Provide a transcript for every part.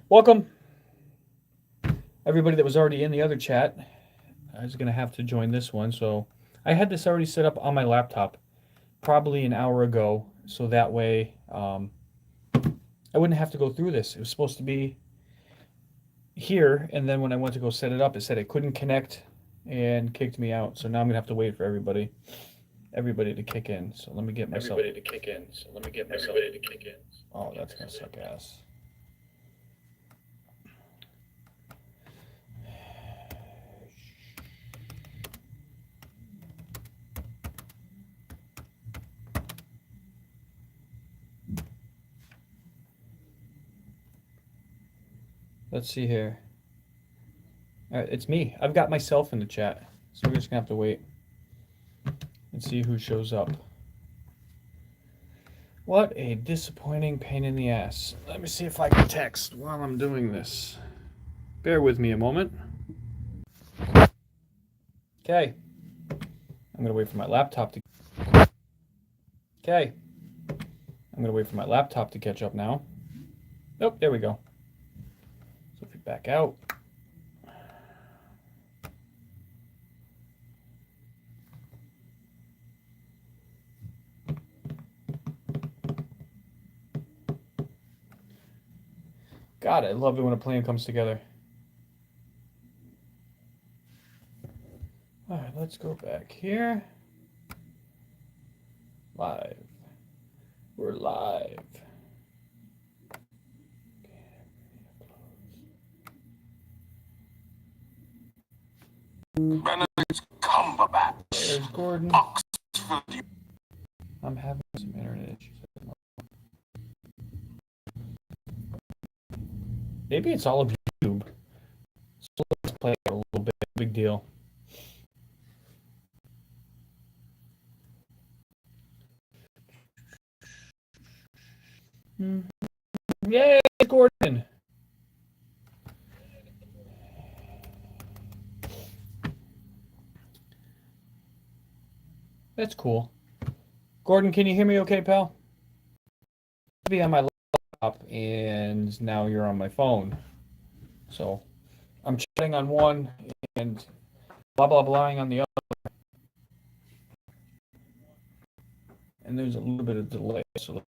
Welcome, everybody that was already in the other chat. I was going to have to join this one, so I had this already set up on my laptop probably an hour ago, so that way I wouldn't have to go through this. It was supposed to be here, and then when I went to go set it up, it said it couldn't connect and kicked me out. So now I'm going to have to wait for everybody to kick in. So let me get myself. Everybody to kick in. So let me get myself. Everybody to kick in. Oh, that's going to suck ass. Let's see here. All right, it's me. I've got myself in the chat. So we're just going to have to wait and see who shows up. What a disappointing pain in the ass. Let me see if I can text while I'm doing this. Bear with me a moment. Okay. I'm going to wait for my laptop to... Okay. I'm going to wait for my laptop to catch up now. Nope, there we go. So if we back out. God, I love it when a plan comes together. All right, let's go back here. Live. We're live. Benedict Cumberbatch. There's Gordon. Oxford. I'm having some internet issues. Maybe it's all of YouTube. So let's play it a little bit. Big deal. Yay, Gordon! That's cool. Gordon, can you hear me okay, pal? Be on my laptop, and now you're on my phone. So I'm chatting on one and blah blah blahing on the other. And there's a little bit of delay. So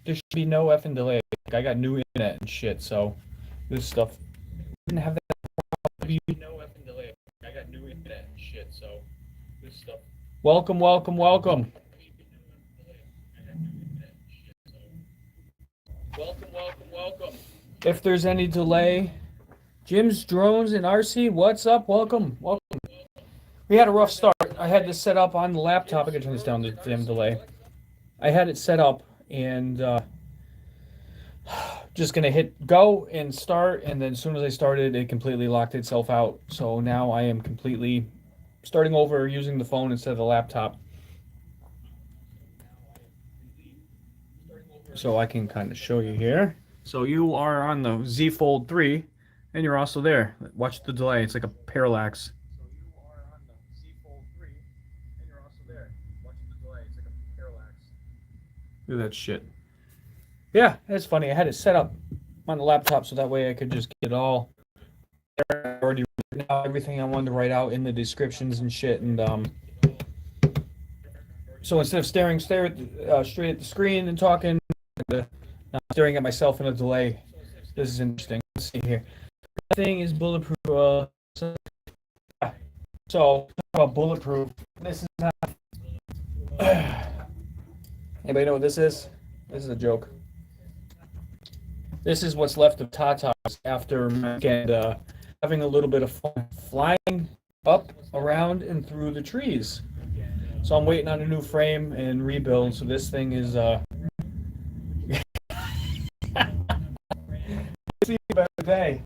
there should be no effing delay. I got new internet and shit, so this stuff didn't have that. No effing delay. I got new internet and shit, so this stuff. Welcome, welcome, welcome. Welcome, welcome, welcome. If there's any delay, Jim's Drones and RC, what's up? Welcome, welcome. We had a rough start. I had this set up on the laptop. I can turn this down to damn delay. I had it set up and just gonna hit go and start, and then as soon as I started, it completely locked itself out. So now I am completely starting over using the phone instead of the laptop. So I can kind of show you here. So you are on the Z Fold 3, and you're also there. Watch the delay. It's like a parallax. So you are on the Z Fold 3, and you're also there. Watch the delay. It's like a parallax. Look at that shit. Yeah, it's funny. I had it set up on the laptop so that way I could just get it all there. I already written out everything I wanted to write out in the descriptions and shit. And so instead of staring straight at the screen and talking, now I'm staring at myself in a delay. This is interesting. Let's see here. That thing is bulletproof. So talk about bulletproof. This is not. Anybody know what this is? This is a joke. This is what's left of Tatas after and having a little bit of fun flying up, around, and through the trees. So I'm waiting on a new frame and rebuild. So this thing is see a better day.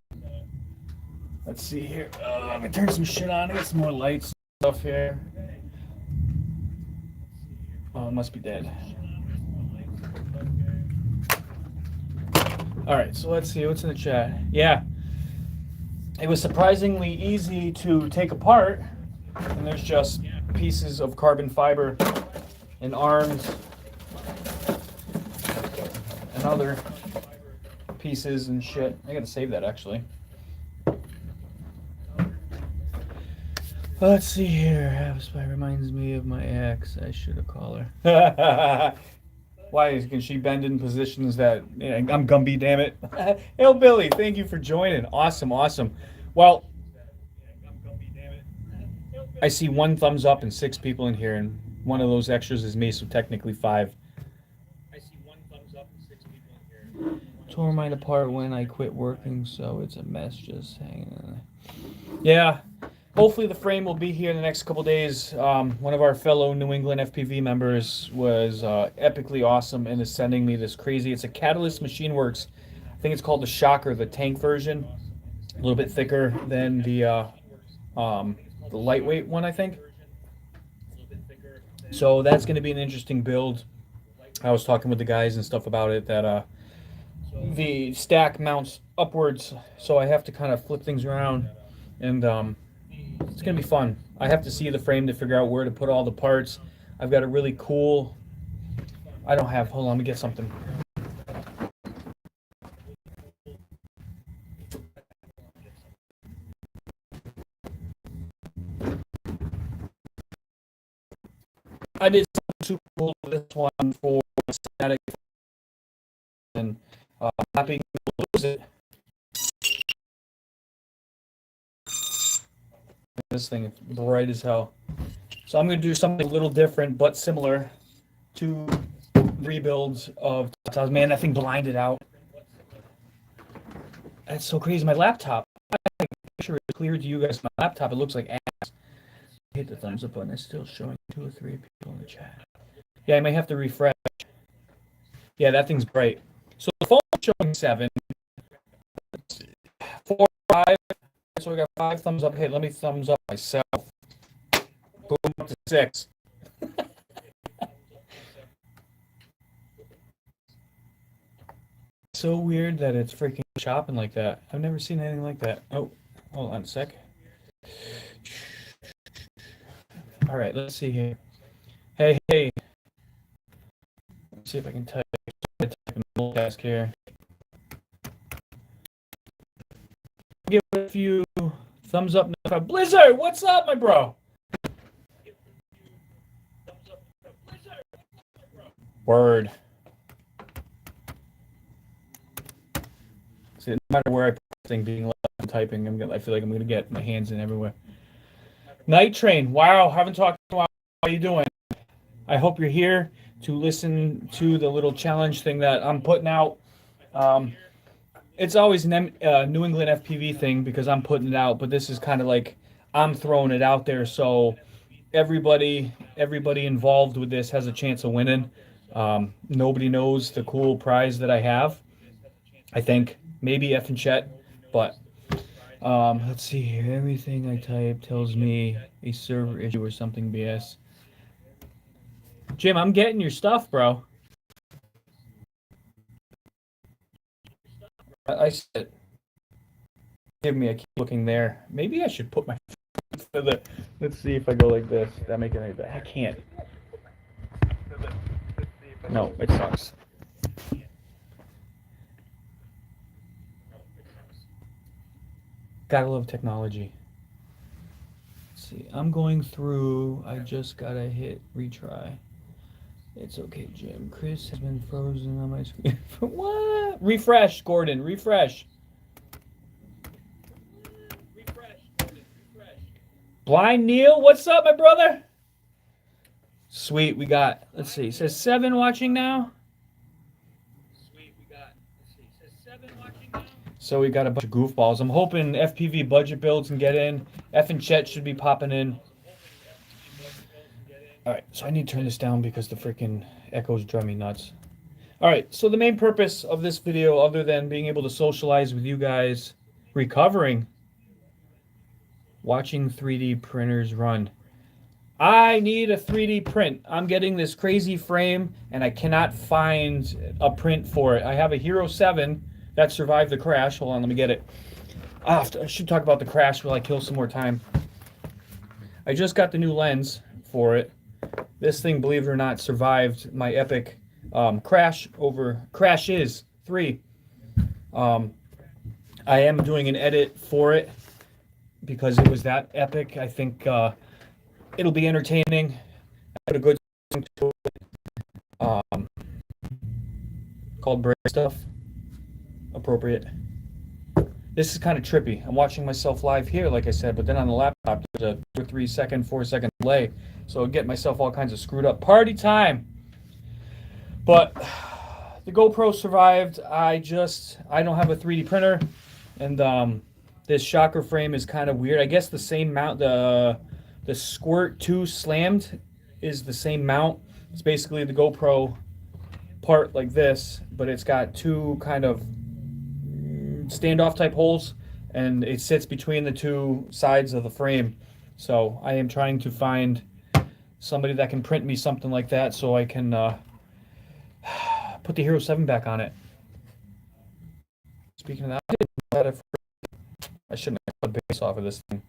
Let's see here. Let me turn some shit on. I got some more lights and stuff here. Oh, it must be dead. All right, so let's see what's in the chat. Yeah, it was surprisingly easy to take apart, and there's just pieces of carbon fiber and arms and other pieces and shit. I gotta save that actually. Let's see here. Half Spy reminds me of my ex. I should have called her. Why can she bend in positions that I'm Gumby? Damn it! Hey, Billy, thank you for joining. Awesome, awesome. Well, I see 1 thumbs up and 6 people in here, and one of those extras is me, so technically 5. I see 1 thumbs up and 6 people in here. Tore mine apart when I quit working, so it's a mess just hanging. Yeah. Hopefully the frame will be here in the next couple days. One of our fellow New England FPV members was epically awesome and is sending me this crazy. It's a Catalyst Machine Works. I think it's called the Shocker, the tank version. A little bit thicker than the lightweight one, I think. So that's going to be an interesting build. I was talking with the guys and stuff about it, that the stack mounts upwards, so I have to kind of flip things around, and it's going to be fun. I have to see the frame to figure out where to put all the parts. I've got a really cool... hold on, let me get something. I did something super cool with this one for static, and not being able to lose it. This thing is bright as hell. So I'm going to do something a little different but similar to rebuilds of Tatas. Man, that thing blinded out. That's so crazy. My laptop, I'm sure it's clear to you guys. My laptop, it looks like ass. Hit the thumbs up button. It's still showing 2 or 3 people in the chat. Yeah, I may have to refresh. Yeah, that thing's bright. So the phone is showing 7. 4, 5. So we got 5 thumbs up. Hey, let me thumbs up myself. Boom, up to 6. So weird that it's freaking chopping like that. I've never seen anything like that. Oh, hold on a sec. All right, let's see here. Hey. Let's see if I can type a multitask here. Give a few thumbs up. Blizzard, what's up, my bro? Word. See, no matter where I put this thing, being left and typing, I feel like I'm gonna get my hands in everywhere. Night Train, wow, haven't talked in a while. How you doing? I hope you're here to listen to the little challenge thing that I'm putting out. It's always a New England FPV thing because I'm putting it out, but this is kind of like I'm throwing it out there, so everybody involved with this has a chance of winning. Nobody knows the cool prize that I have. I think maybe F and Chet, but let's see here. Everything I type tells me a server issue or something BS. Jim, I'm getting your stuff, bro. I said, give me. I keep looking there. Maybe I should put my. Let's see if I go like this. That make it like that? I can't. No, it sucks. Gotta love technology. Let's see, I'm going through. I just gotta hit retry. It's okay, Jim. Chris has been frozen on my screen. What? Refresh, Gordon. Refresh. Blind Neil, what's up, my brother? Sweet, we got, let's see, it says 7 watching now. So we got a bunch of goofballs. I'm hoping FPV budget builds can get in. F and Chet should be popping in. All right, so I need to turn this down because the freaking echoes drive me nuts. All right, so the main purpose of this video, other than being able to socialize with you guys, recovering, watching 3D printers run. I need a 3D print. I'm getting this crazy frame, and I cannot find a print for it. I have a Hero 7 that survived the crash. Hold on, let me get it. I should talk about the crash while I kill some more time. I just got the new lens for it. This thing, believe it or not, survived my epic crash over crashes 3. Um, I am doing an edit for it because it was that epic. I think it'll be entertaining. I put a good song to it, um, called Brave Stuff. Appropriate. This is kind of trippy. I'm watching myself live here, like I said, but then on the laptop, there's a 2 or 3 second, 4 second delay. So I get myself all kinds of screwed up. Party time! But the GoPro survived. I don't have a 3D printer, and this shocker frame is kind of weird. I guess the same mount, the Squirt 2 Slammed is the same mount. It's basically the GoPro part like this, but it's got two kind of standoff type holes, and it sits between the two sides of the frame. So I am trying to find somebody that can print me something like that so I can put the Hero 7 back on it. Speaking of that, I shouldn't have put base off of this thing.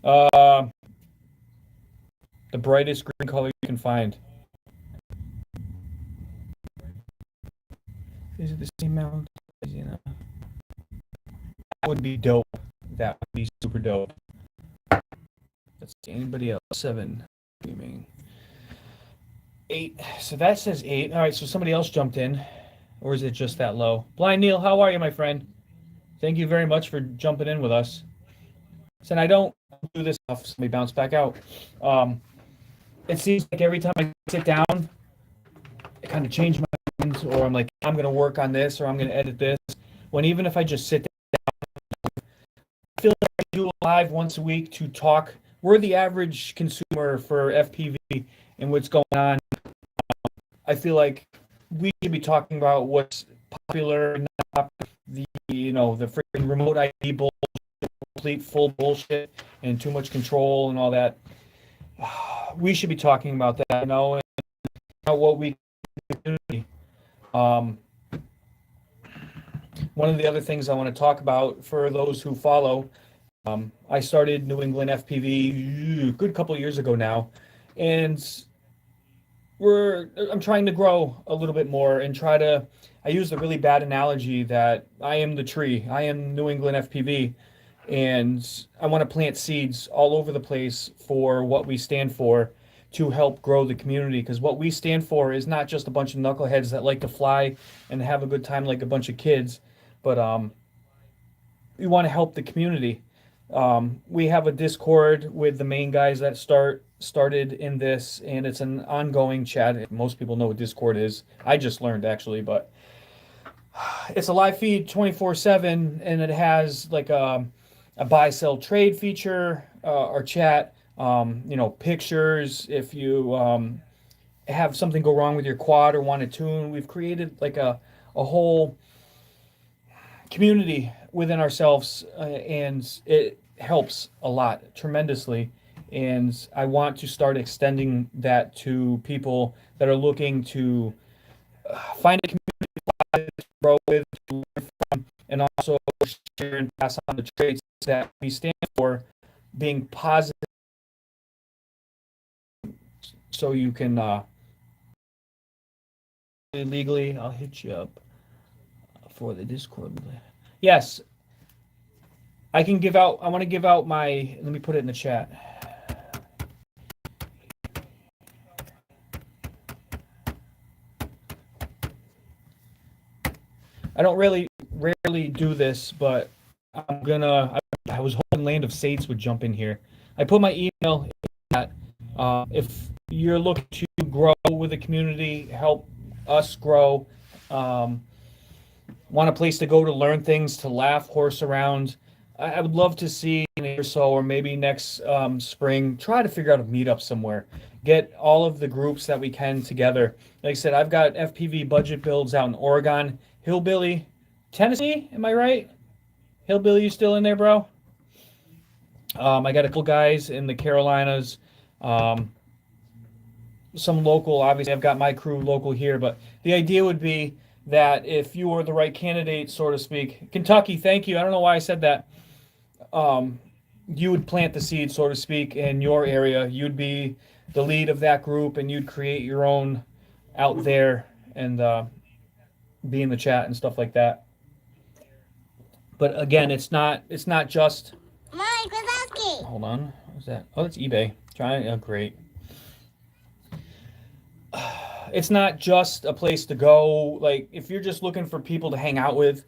The brightest green color you can find. Is it the same mount? You know, that would be dope. That would be super dope. Let's see, anybody else? 7. Streaming. 8. So that says 8. All right, so somebody else jumped in. Or is it just that low? Blind Neil, how are you, my friend? Thank you very much for jumping in with us. So I don't do this stuff, somebody bounce back out. It seems like every time I sit down, I kind of change my mind, or I'm like, I'm going to work on this, or I'm going to edit this. When even if I just sit down, I feel like I do a live once a week to talk. We're the average consumer for FPV and what's going on. I feel like we should be talking about what's popular, not the freaking remote ID bullshit, complete full bullshit, and too much control and all that. We should be talking about that, and what we do. One of the other things I want to talk about for those who follow, I started New England FPV a good couple of years ago now, and I'm trying to grow a little bit more and I use the really bad analogy that I am the tree. I am New England FPV, and I want to plant seeds all over the place for what we stand for to help grow the community. Because what we stand for is not just a bunch of knuckleheads that like to fly and have a good time like a bunch of kids, but we want to help the community. We have a Discord with the main guys that started in this, and it's an ongoing chat. Most people know what Discord is. I just learned actually, but it's a live feed 24/7, and it has like a buy sell trade feature or chat. Pictures. If you have something go wrong with your quad or want to tune, we've created like a whole community within ourselves, and it helps a lot tremendously. And I want to start extending that to people that are looking to find a community to grow with, to learn from, and also share and pass on the traits that we stand for, being positive, so you can legally. I'll hit you up for the Discord. Yes, I can give out. I want to give out my. Let me put it in the chat. I don't rarely do this, but I'm gonna. I was hoping Land of Sades would jump in here. I put my email in that. If you're looking to grow with the community, help us grow, want a place to go to learn things, to laugh, horse around, I would love to see in a year or so, or maybe next spring, try to figure out a meetup somewhere. Get all of the groups that we can together. Like I said, I've got FPV budget builds out in Oregon, Hillbilly, Tennessee. Am I right? Hillbilly, you still in there, bro? I got a couple guys in the Carolinas. Some local, obviously I've got my crew local here, but the idea would be that if you were the right candidate, so to speak. Kentucky, thank you. I don't know why I said that. you would plant the seed, so to speak, in your area. You'd be the lead of that group, and you'd create your own out there and be in the chat and stuff like that. But again, it's not just. Mike Wazowski. Hold on, what's that? Oh, that's eBay. Trying. Oh, great. It's not just a place to go. Like if you're just looking for people to hang out with,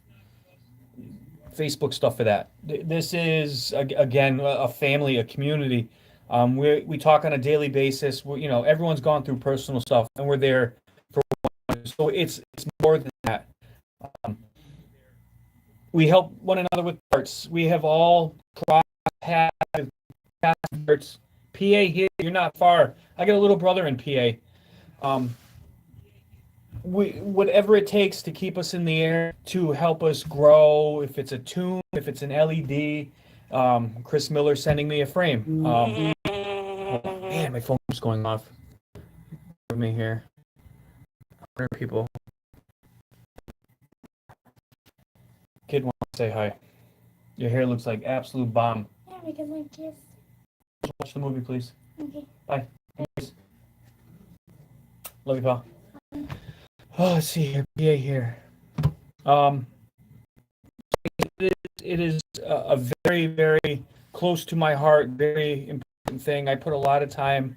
Facebook stuff for that. This is again a family, a community. We talk on a daily basis. Everyone's gone through personal stuff, and we're there for one. So it's more than that. Um, we help one another with parts. We have all crossed paths with parts. PA here, you're not far. I got a little brother in PA. Whatever it takes to keep us in the air, to help us grow. If it's a tune, if it's an LED. Chris Miller sending me a frame. Oh, man, my phone's going off. With me here. Where are people? Kid wants to say hi. Your hair looks like absolute bomb. Yeah, because my kiss. Watch the movie, please. Okay. Bye. Love you, pal. Oh, let's see here. PA here. It is a very, very close to my heart, very important thing. I put a lot of time.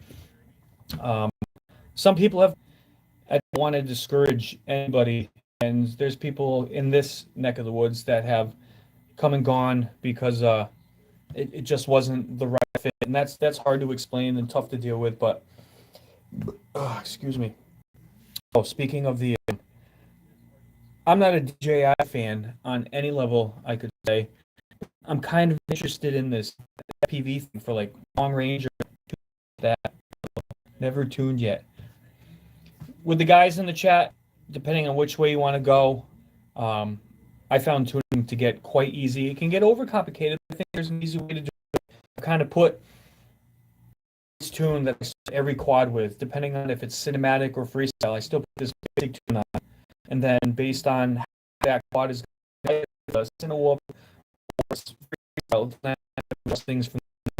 Some people have. I don't want to discourage anybody, and there's people in this neck of the woods that have come and gone because it just wasn't the right fit, and that's hard to explain and tough to deal with. But excuse me. Oh, speaking of the, I'm not a DJI fan on any level. I could say I'm kind of interested in this FPV thing for like long range or that. Never tuned yet. With the guys in the chat, depending on which way you want to go, I found tuning to get quite easy. It can get overcomplicated. I think there's an easy way to do it. I kind of put this tune that I start every quad with, depending on if it's cinematic or freestyle. I still put this basic tune on, and then based on how that quad is going to cinewhoop or freestyle, then I adjust things from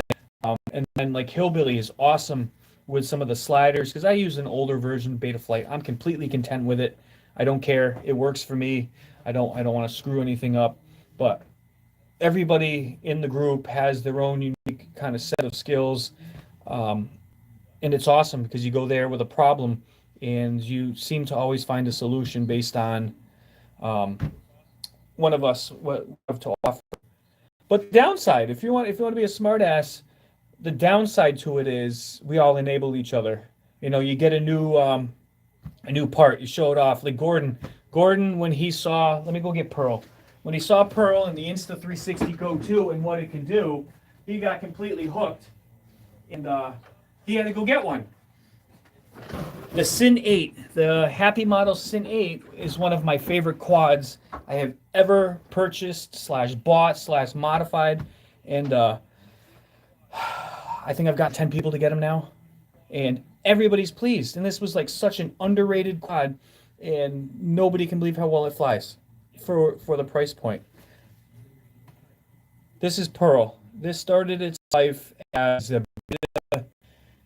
there. And then like Hillbilly is awesome with some of the sliders because I use an older version of Betaflight. I'm completely content with it. I don't care. It works for me. I don't want to screw anything up. But everybody in the group has their own unique kind of set of skills. And it's awesome because you go there with a problem and you seem to always find a solution based on one of us what we have to offer. But the downside, if you want to be a smartass, the downside to it is we all enable each other. You get a new part, you show it off. Like Gordon, when he saw, let me go get Pearl. When he saw Pearl and the Insta360 Go 2 and what it can do, he got completely hooked, and he had to go get one. The Sin 8, the Happy Model Sin 8 is one of my favorite quads I have ever purchased / bought / modified, and I think I've got 10 people to get them now, and everybody's pleased. And this was like such an underrated quad, and nobody can believe how well it flies for the price point. This is Pearl. This started its life as a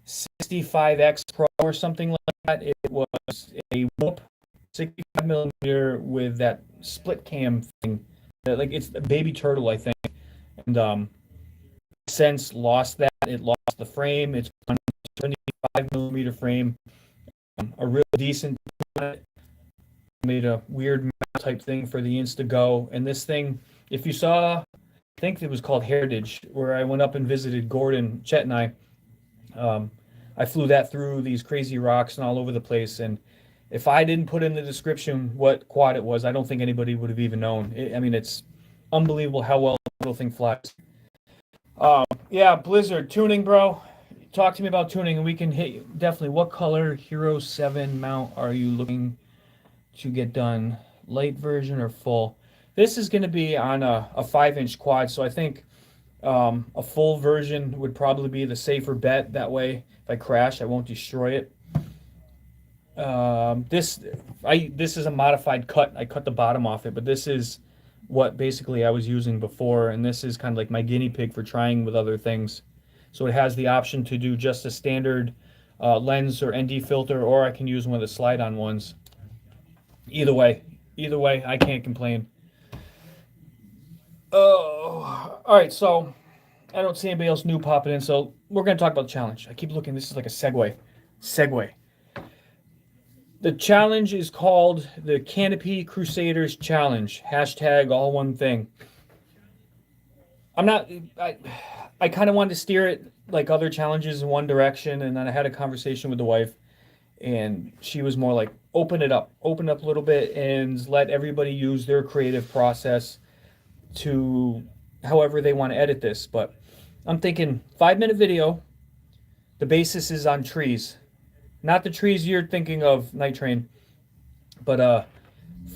65X Pro or something like that. It was a whoop 65 millimeter with that split cam thing. Like it's a baby turtle, I think. And since lost that, it lost the frame. It's on a 75 millimeter frame. A real decent. Made a weird type thing for the Insta-Go. And this thing, if you saw, I think it was called Heritage, where I went up and visited Gordon, Chet, and I flew that through these crazy rocks and all over the place. And if I didn't put in the description what quad it was, I don't think anybody would have even known. It's unbelievable how well the little thing flies. Yeah, Blizzard, tuning, bro. Talk to me about tuning, and we can hit you. Definitely. What color Hero 7 mount are you looking to get done? Light version or full? This is going to be on a 5-inch quad, so I think a full version would probably be the safer bet. That way, if I crash, I won't destroy it. This is a modified cut. I cut the bottom off it, but this is what basically I was using before, and this is kind of like my guinea pig for trying with other things. So it has the option to do just a standard lens or ND filter, or I can use one of the slide-on ones. Either way, I can't complain. Oh, all right. So I don't see anybody else new popping in, so we're gonna talk about the challenge. I keep looking. This is like a segue. Segue. The challenge is called the Canopy Crusaders Challenge. Hashtag all one thing. I'm not. I kind of wanted to steer it like other challenges in one direction, and then I had a conversation with the wife, and she was more like, open up a little bit, and let everybody use their creative process to however they want to edit this. But I'm thinking 5-minute video. The basis is on trees, not the trees you're thinking of, Night Train, but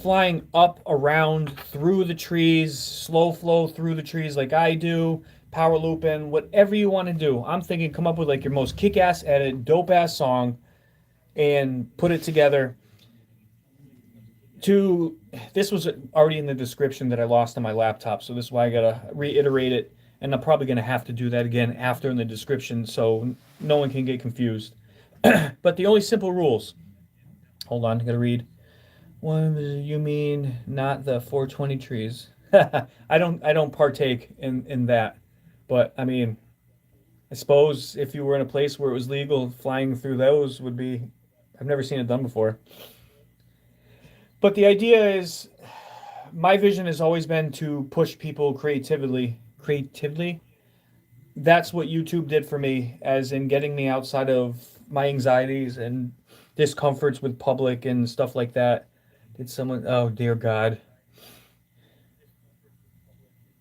flying up, around, through the trees, slow flow through the trees like I do, power looping, whatever you want to do. I'm thinking come up with like your most kick-ass edit, dope-ass song, and put it together. This was already in the description that I lost on my laptop, so this is why I gotta reiterate it, and I'm probably gonna have to do that again after in the description so no one can get confused. But the only simple rules. Hold on, I gotta read. One, you mean not the 420 trees? I don't partake in that. But I mean, I suppose if you were in a place where it was legal, flying through those would be. I've never seen it done before. But the idea is, my vision has always been to push people creatively. Creatively. That's what YouTube did for me, as in getting me outside of my anxieties and discomforts with public and stuff like that. Did someone? Oh dear God,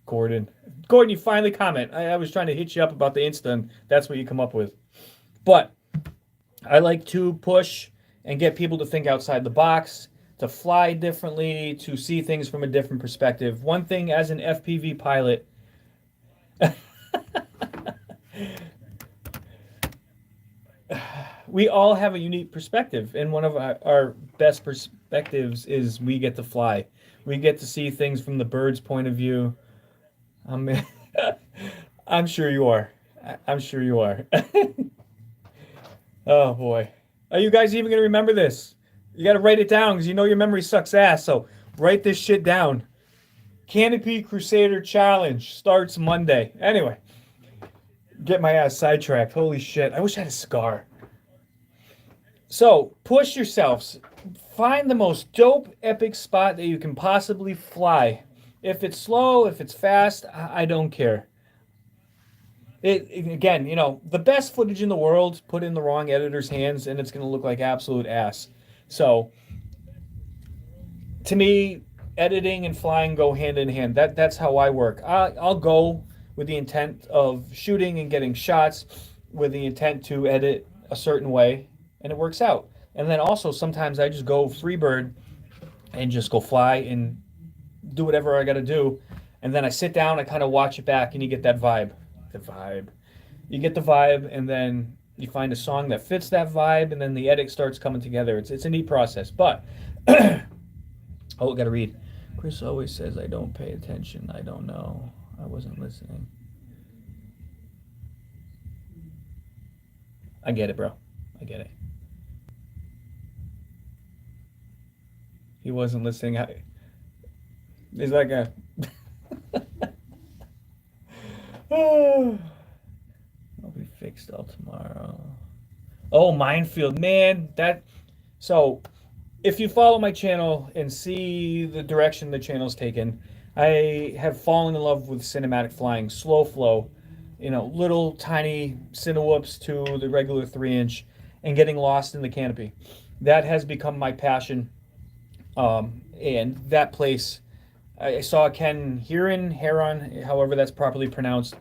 Gordon. Gordon, you finally comment. I was trying to hit you up about the Insta, and that's what you come up with. But I like to push and get people to think outside the box, to fly differently, to see things from a different perspective. One thing as an FPV pilot, we all have a unique perspective, and one of our best perspectives is we get to fly. We get to see things from the bird's point of view. I'm sure you are. I'm sure you are. Oh boy. Are you guys even gonna remember this? You gotta write it down because you know your memory sucks ass. So write this shit down. Canopy Crusader Challenge starts Monday. Anyway, get my ass sidetracked. Holy shit. I wish I had a cigar. So push yourselves. Find the most dope, epic spot that you can possibly fly. If it's slow, if it's fast, I don't care. Again, you know, the best footage in the world, put in the wrong editor's hands, and it's going to look like absolute ass. So, to me, editing and flying go hand in hand. That's how I work. I'll go with the intent of shooting and getting shots, with the intent to edit a certain way, and it works out. And then also sometimes I just go freebird and just go fly and do whatever I got to do, and then I sit down, I kind of watch it back, and you get that vibe. The vibe. You get the vibe, and then you find a song that fits that vibe, and then the edit starts coming together. It's a neat process. But oh, gotta read. Chris always says I don't pay attention. I don't know. I wasn't listening. I get it, bro. I get it. He wasn't listening. He's like a. I'll be fixed all tomorrow. Oh, Minefield, man. So if you follow my channel and see the direction the channel's taken, I have fallen in love with cinematic flying, slow flow, you know, little tiny cinewhoops to the regular 3-inch, and getting lost in the canopy. That has become my passion. And that place, I saw Ken Heron, however that's properly pronounced,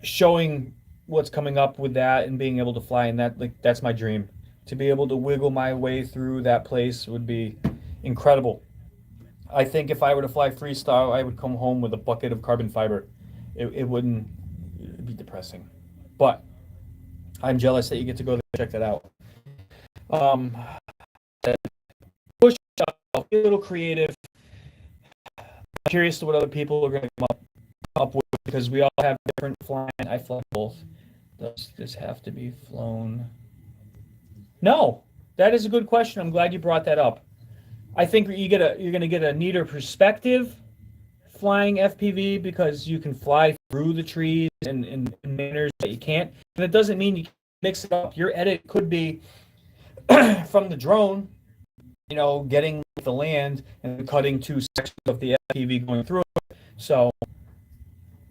showing what's coming up with that and being able to fly in that. Like, that's my dream. To be able to wiggle my way through that place would be incredible. I think if I were to fly freestyle, I would come home with a bucket of carbon fiber. It wouldn't, it'd be depressing. But I'm jealous that you get to go there and check that out. Push yourself, be a little creative. curious to what other people are going to come up with, because we all have different flying. I fly both. Does this have to be flown? No, that is a good question. I'm glad you brought that up. I think you're going to get a neater perspective flying FPV, because you can fly through the trees in manners that you can't. And it doesn't mean you can mix it up. Your edit could be from the drone, getting the land and cutting two sections of the FPV going through it. So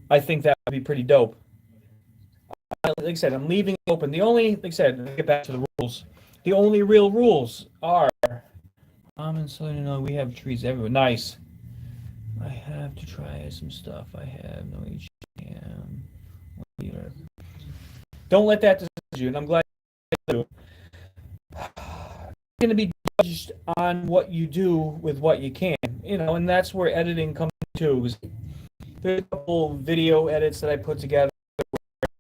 I think that would be pretty dope. Like I said, I'm leaving it open. Like I said, get back to the rules. The only real rules are, and so we have trees everywhere. Nice. I have to try some stuff. I have no HM. Don't let that discourage you, and I'm glad you do. You're going to be judged on what you do with what you can, and that's where editing comes to. There's a couple video edits that I put together where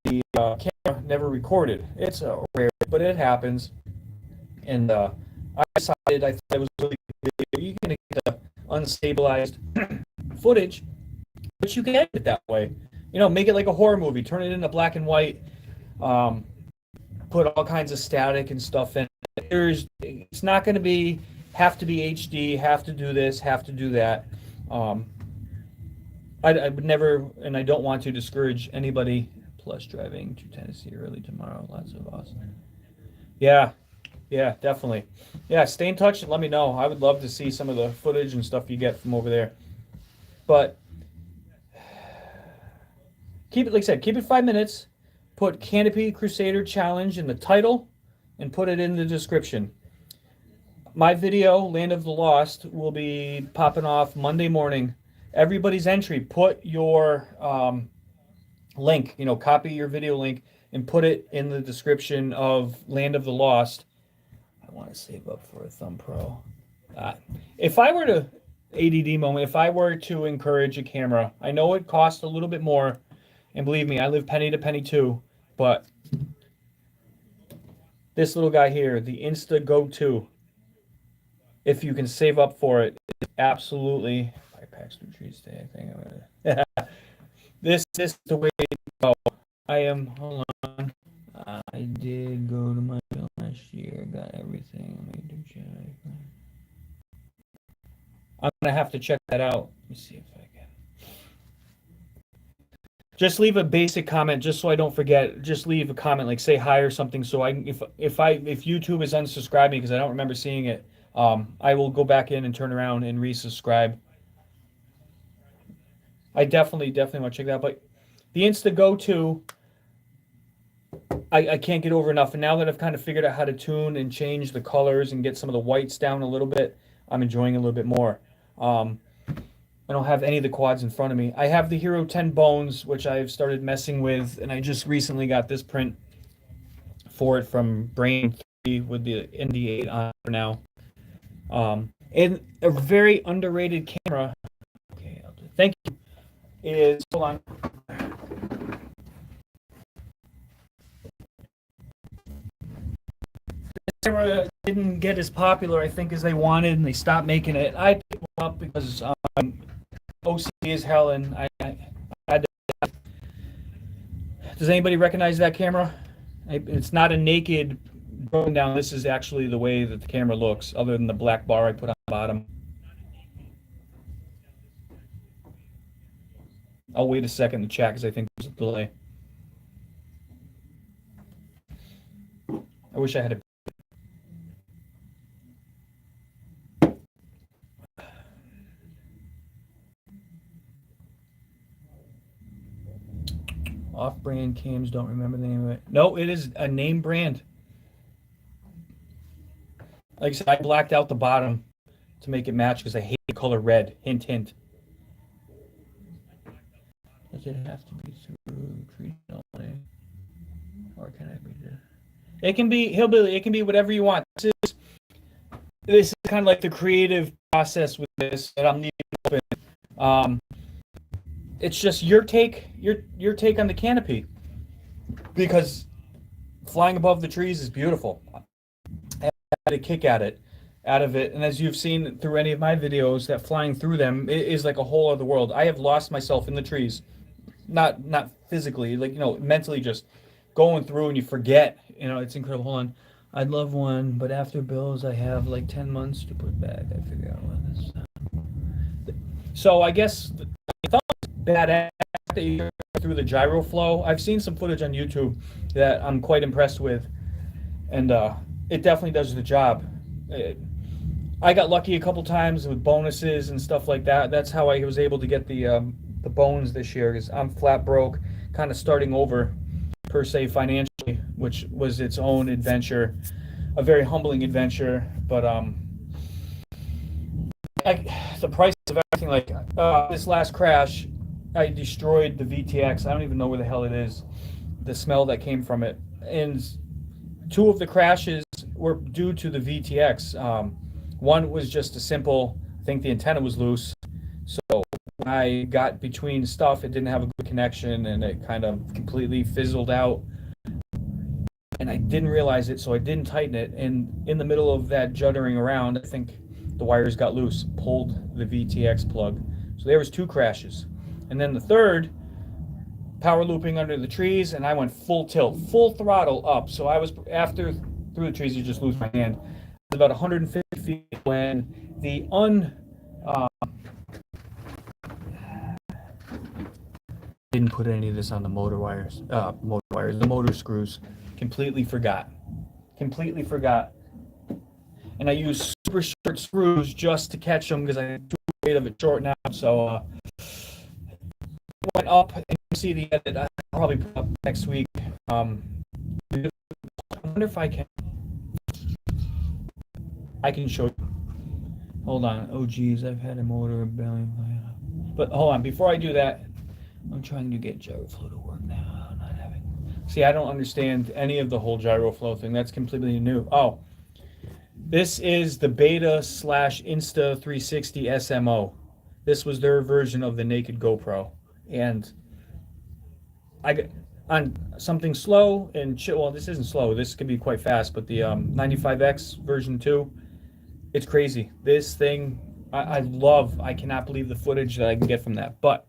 the camera never recorded. It's rare, but it happens. And I decided, I thought it was really good. You're going to get the unstabilized footage, but you can edit it that way. Make it like a horror movie. Turn it into black and white. Put all kinds of static and stuff in. It's not going to have to be HD. Have to do this. Have to do that. I would never, and I don't want to discourage anybody. Plus, driving to Tennessee early tomorrow. Lots of awesome. Yeah, definitely. Yeah, stay in touch and let me know. I would love to see some of the footage and stuff you get from over there. But keep it, like I said, keep it 5 minutes. Put Canopy Crusader Challenge in the title and put it in the description. My video, Land of the Lost, will be popping off Monday morning. Everybody's entry, put your link, copy your video link and put it in the description of Land of the Lost. I want to save up for a Thumb Pro. If I were to, ADD moment, if I were to encourage a camera, I know it costs a little bit more, and believe me, I live penny to penny too, but this little guy here, the Insta Go 2, if you can save up for it, is absolutely, I packed some trees today, I think I'm gonna, this is the way to go. Hold on. I did go to my bill last year, got everything. Let me do check. I'm gonna have to check that out. Let me see if I can. Just leave a basic comment, just so I don't forget. Just leave a comment, like say hi or something, so I can, if YouTube is unsubscribing because I don't remember seeing it, I will go back in and turn around and resubscribe. I definitely want to check that out. But the Insta Go 2, I can't get over enough. And now that I've kind of figured out how to tune and change the colors and get some of the whites down a little bit, I'm enjoying it a little bit more. I don't have any of the quads in front of me. I have the Hero 10 Bones, which I've started messing with, and I just recently got this print for it from Brain 3 with the ND8 on for now. And a very underrated camera. Okay, thank you. Is, hold on. Camera didn't get as popular, I think, as they wanted, and they stopped making it. I picked them up because OCD as hell, and I had to. Does anybody recognize that camera? It's not a naked drone down. This is actually the way that the camera looks, other than the black bar I put on the bottom. I'll wait a second to chat because I think there's a delay. I wish I had a. Off-brand cams, don't remember the name of it. No, it is a name brand. Like I said, I blacked out the bottom to make it match because I hate the color red. Hint, hint. Does it have to be through treat only? Or can it be the... It can be hillbilly, it can be whatever you want. This is kind of like the creative process with this that I'm leaving open. It's just your take on the canopy, because flying above the trees is beautiful. I had a kick at it. out of it. And as you've seen through any of my videos, that flying through them is like a whole other world. I have lost myself in the trees, not physically, like mentally, just going through and you forget. It's incredible. Hold on. I'd love one, but after bills, I have like 10 months to put back. I figure out what this. So I guess I thought it was badass that you go through the gyro flow. I've seen some footage on YouTube that I'm quite impressed with, and it definitely does the job. I got lucky a couple times with bonuses and stuff like that. That's how I was able to get the bones this year, because I'm flat broke, kind of starting over per se financially, which was its own adventure, a very humbling adventure. But the price of everything, like this last crash, I destroyed the VTX. I don't even know where the hell it is. The smell that came from it, and two of the crashes were due to the VTX. One was just a simple, I think the antenna was loose. So when I got between stuff, it didn't have a good connection and it kind of completely fizzled out. And I didn't realize it, so I didn't tighten it. And in the middle of that juddering around, I think the wires got loose, pulled the VTX plug. So there was two crashes. And then the third, power looping under the trees, and I went full tilt, full throttle up. So I was, after through the trees, you just lose my hand. About 150 feet when the didn't put any of this on the motor wires, the motor screws. Completely forgot. And I used super short screws just to catch them because I'm too afraid of it short now. So went up, and you see the edit. I'll probably put up next week. I wonder if I can show you. Hold on. Oh geez, I've had a motor rebellion. But hold on, before I do that, I'm trying to get gyro flow to work now. I'm not having. See, I don't understand any of the whole gyro flow thing. That's completely new. Oh, this is the Beta/Insta 360 SMO. This was their version of the naked GoPro, and I got on something slow and well, this isn't slow. This could be quite fast, but the 95X version 2. It's crazy. This thing, I love. I cannot believe the footage that I can get from that. But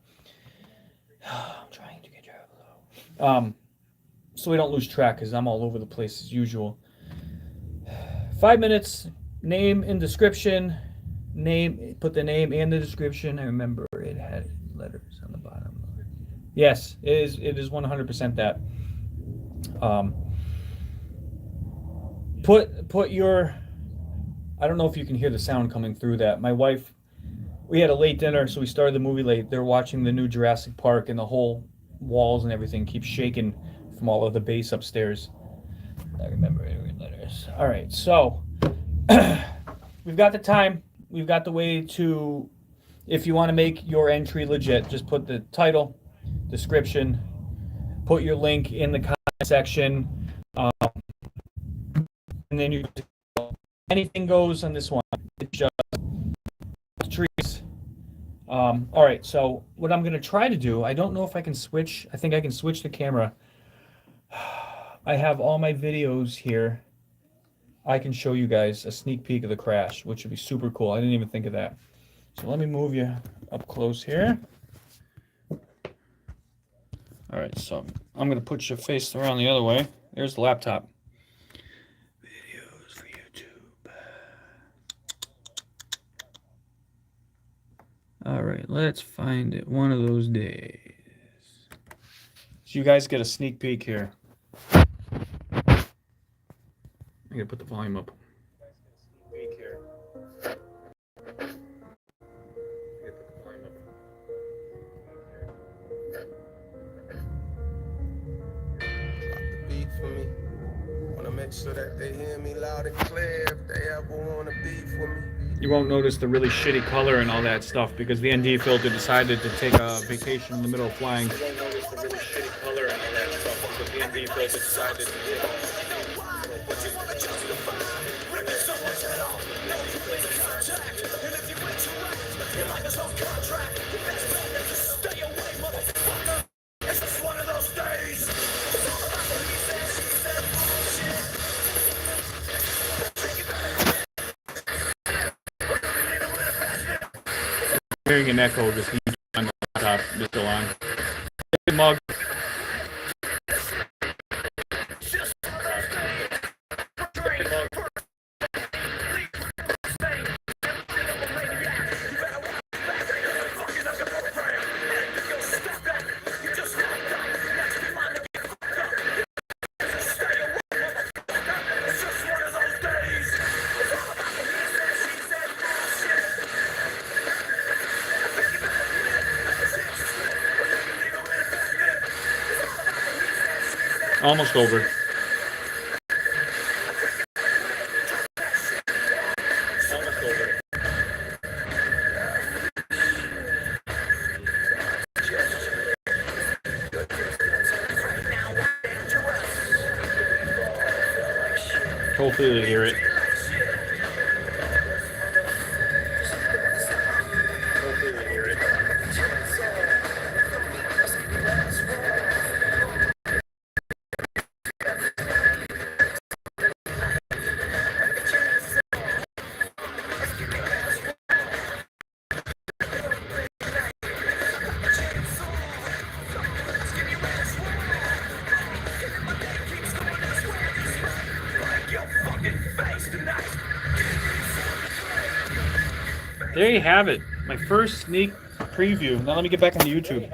I'm trying to get gyro flow. So we don't lose track, because I'm all over the place as usual. 5 minutes. Name and description. Put the name and the description. I remember it had letters on the bottom. Yes, it is 100% that. Put your. I don't know if you can hear the sound coming through that. My wife, we had a late dinner, so we started the movie late. They're watching the new Jurassic Park, and the whole walls and everything keeps shaking from all of the bass upstairs. I remember it letters. All right, so we've got the time. We've got the way to, if you want to make your entry legit, just put the title, description, put your link in the comment section, and then you. Anything goes on this one. It's just trees. All right, so what I'm going to try to do, I don't know if I can switch. I think I can switch the camera. I have all my videos here. I can show you guys a sneak peek of the crash, which would be super cool. I didn't even think of that. So let me move you up close here. All right, so I'm going to put your face around the other way. There's the laptop. All right, let's find it one of those days. So you guys get a sneak peek here. I gotta put the volume up. Beat for me. Wanna make sure that they hear me loud and clear if they ever wanna beef with me. You won't notice the really shitty color and all that stuff because the ND filter decided to take a vacation in the middle of flying. You won't notice the really shitty color and all that stuff because the ND filter decided to take hearing an echo, just on the laptop, just go on. Hey, Mug. Almost over. Hopefully they hear it. There you have it. My first sneak preview. Now let me get back on YouTube.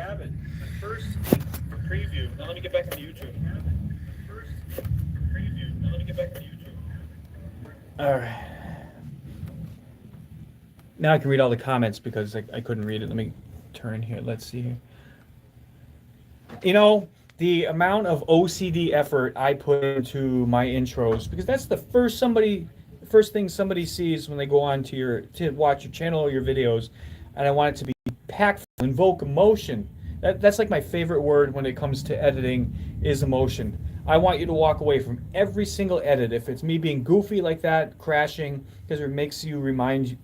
All right. Now I can read all the comments because I couldn't read it. Let me turn here. Let's see here. You know, the amount of OCD effort I put into my intros, because that's the first thing somebody sees when they go on to watch your channel or your videos, and I want it to be impactful, invoke emotion. That's like my favorite word when it comes to editing is emotion. I want you to walk away from every single edit, if it's me being goofy like that, crashing, because it reminds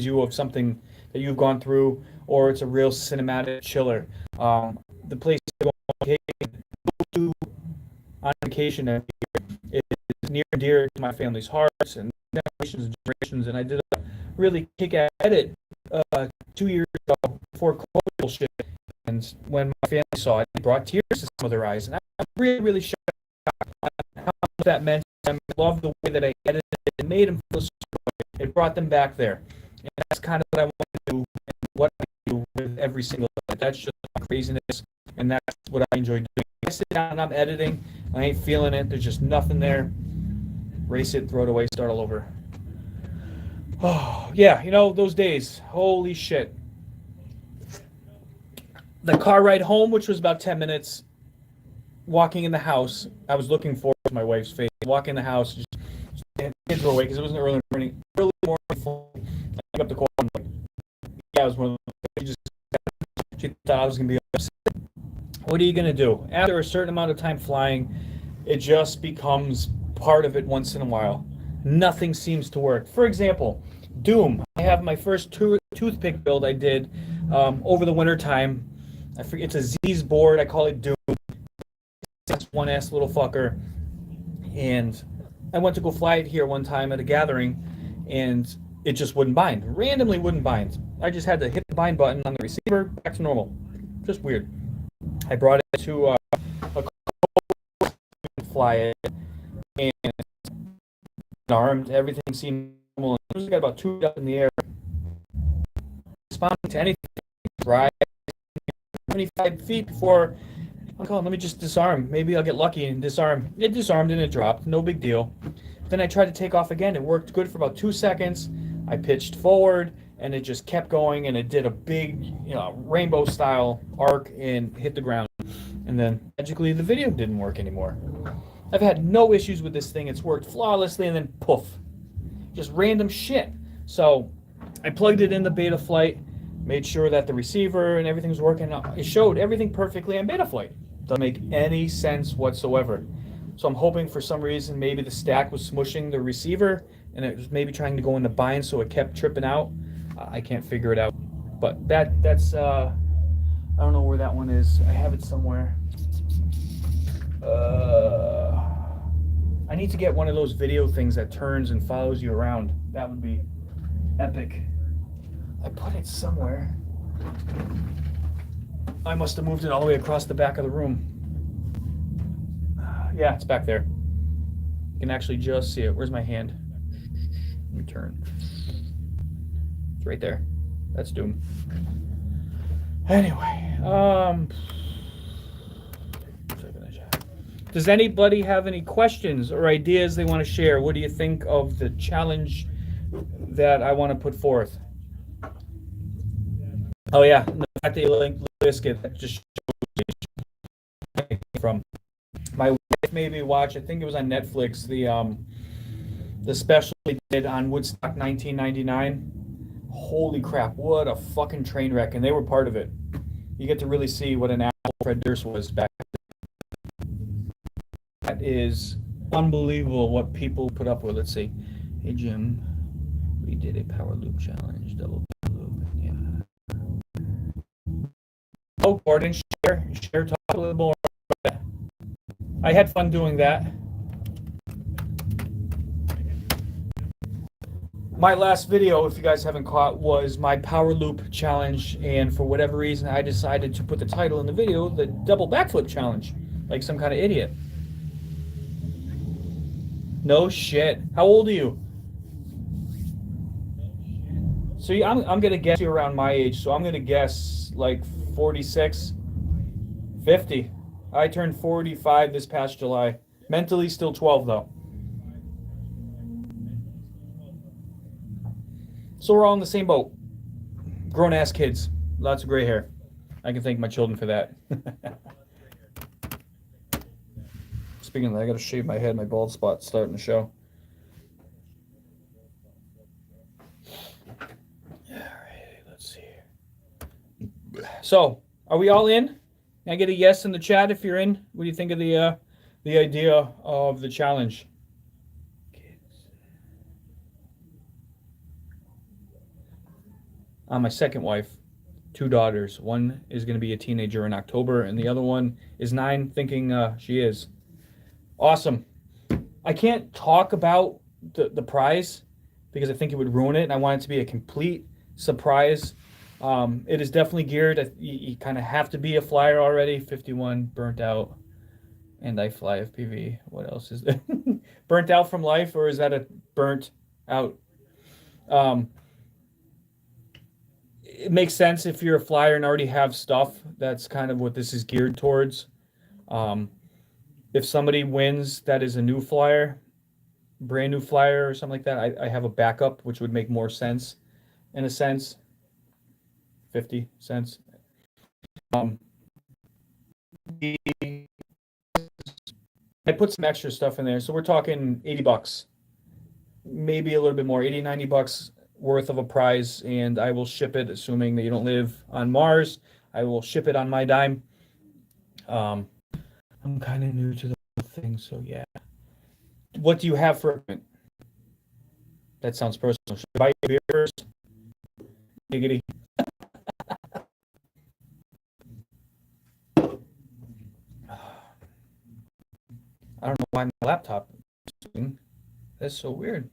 you of something that you've gone through, or it's a real cinematic chiller. The place to go on vacation every year is near and dear to my family's hearts and generations and generations. And I did a really kick-ass edit 2 years ago before COVID bullshit. And when my family saw it, it brought tears to some of their eyes. And I'm really, really shocked on how much that meant to them. I love the way that I edited it and made them feel so good. It brought them back there. And that's kind of what I want to do and what I do with every single edit. That's just my craziness, and that's what I enjoy doing. I sit down and I'm editing, I ain't feeling it, there's just nothing there. Erase it, throw it away, start all over. Oh, yeah, you know, those days, holy shit. The car ride home, which was about 10 minutes, walking in the house, I was looking forward to my wife's face. Walking in the house, just kids were awake because it was an early morning phone. I picked up the call, I'm like, yeah, I was one of those. She thought I was going to be upset. What are you going to do? After a certain amount of time flying, it just becomes part of it once in a while. Nothing seems to work. For example, Doom. I have my first toothpick build I did over the winter time. I forget, it's a Z's board. I call it Doom. It's one ass little fucker. And I went to go fly it here one time at a gathering, and it just wouldn't bind. Randomly wouldn't bind. I just had to hit the bind button on the receiver, back to normal. Just weird. I brought it to a fly it, and armed, everything seemed normal. As soon as I got about 2 up in the air, responding to anything, right? 25 feet before, I'm like, oh, let me just disarm. Maybe I'll get lucky and disarm. It disarmed and it dropped. No big deal. Then I tried to take off again. It worked good for about 2 seconds. I pitched forward, and it just kept going, and it did a big, rainbow style arc and hit the ground. And then magically the video didn't work anymore. I've had no issues with this thing. It's worked flawlessly, and then poof, just random shit. So I plugged it in the beta flight, made sure that the receiver and everything was working. It showed everything perfectly on beta flight. Doesn't make any sense whatsoever. So I'm hoping for some reason maybe the stack was smushing the receiver, and it was maybe trying to go into bind, so it kept tripping out. I can't figure it out. But that's I don't know where that one is. I have it somewhere. I need to get one of those video things that turns and follows you around. That would be epic. I put it somewhere. I must have moved it all the way across the back of the room. Yeah, it's back there. You can actually just see it. Where's my hand? Let me turn. It's right there. That's Doom. Anyway, does anybody have any questions or ideas they want to share? What do you think of the challenge that I want to put forth? Oh yeah, the fact that you linked Biscuit, that just shows me from my wife made me watch. I think it was on Netflix. The special they did on Woodstock 1999. Holy crap! What a fucking train wreck, and they were part of it. You get to really see what an asshole Fred Durst was back then. That is unbelievable what people put up with. Let's see. Hey Jim, we did a power loop challenge, double loop. Yeah. Oh, Gordon, share, talk a little more about that. I had fun doing that. My last video, if you guys haven't caught, was my power loop challenge, and for whatever reason, I decided to put the title in the video, the double backflip challenge, like some kind of idiot. No shit. How old are you? So yeah, I'm gonna guess you're around my age, so I'm gonna guess like 46, 50. I turned 45 this past July. Mentally still 12 though. So we're all in the same boat. Grown ass kids, lots of gray hair. I can thank my children for that. Speaking of that, I gotta shave my head. My bald spot's starting to show. All right, let's see. So, are we all in? Can I get a yes in the chat if you're in? What do you think of the idea of the challenge? My second wife, 2 daughters. One is going to be a teenager in October, and the other one is 9, thinking she is. Awesome. I can't talk about the prize because I think it would ruin it, and I want it to be a complete surprise. It is definitely geared. You kind of have to be a flyer already. 51, burnt out, and I fly FPV. What else is there? Burnt out from life, or is that a burnt out? It makes sense if you're a flyer and already have stuff. That's kind of what this is geared towards. If somebody wins that is a new flyer, brand new flyer or something like that, I have a backup, which would make more sense in a sense. 50 cents. I put some extra stuff in there. So we're talking 80 bucks, maybe a little bit more, 80, 90 bucks worth of a prize, and I will ship it, assuming that you don't live on Mars. I will ship it on my dime. I'm kind of new to the whole thing, so yeah. What do you have for it? That sounds personal. Should I buy you beer first? Giggity. I don't know why my laptop is doing. That's so weird.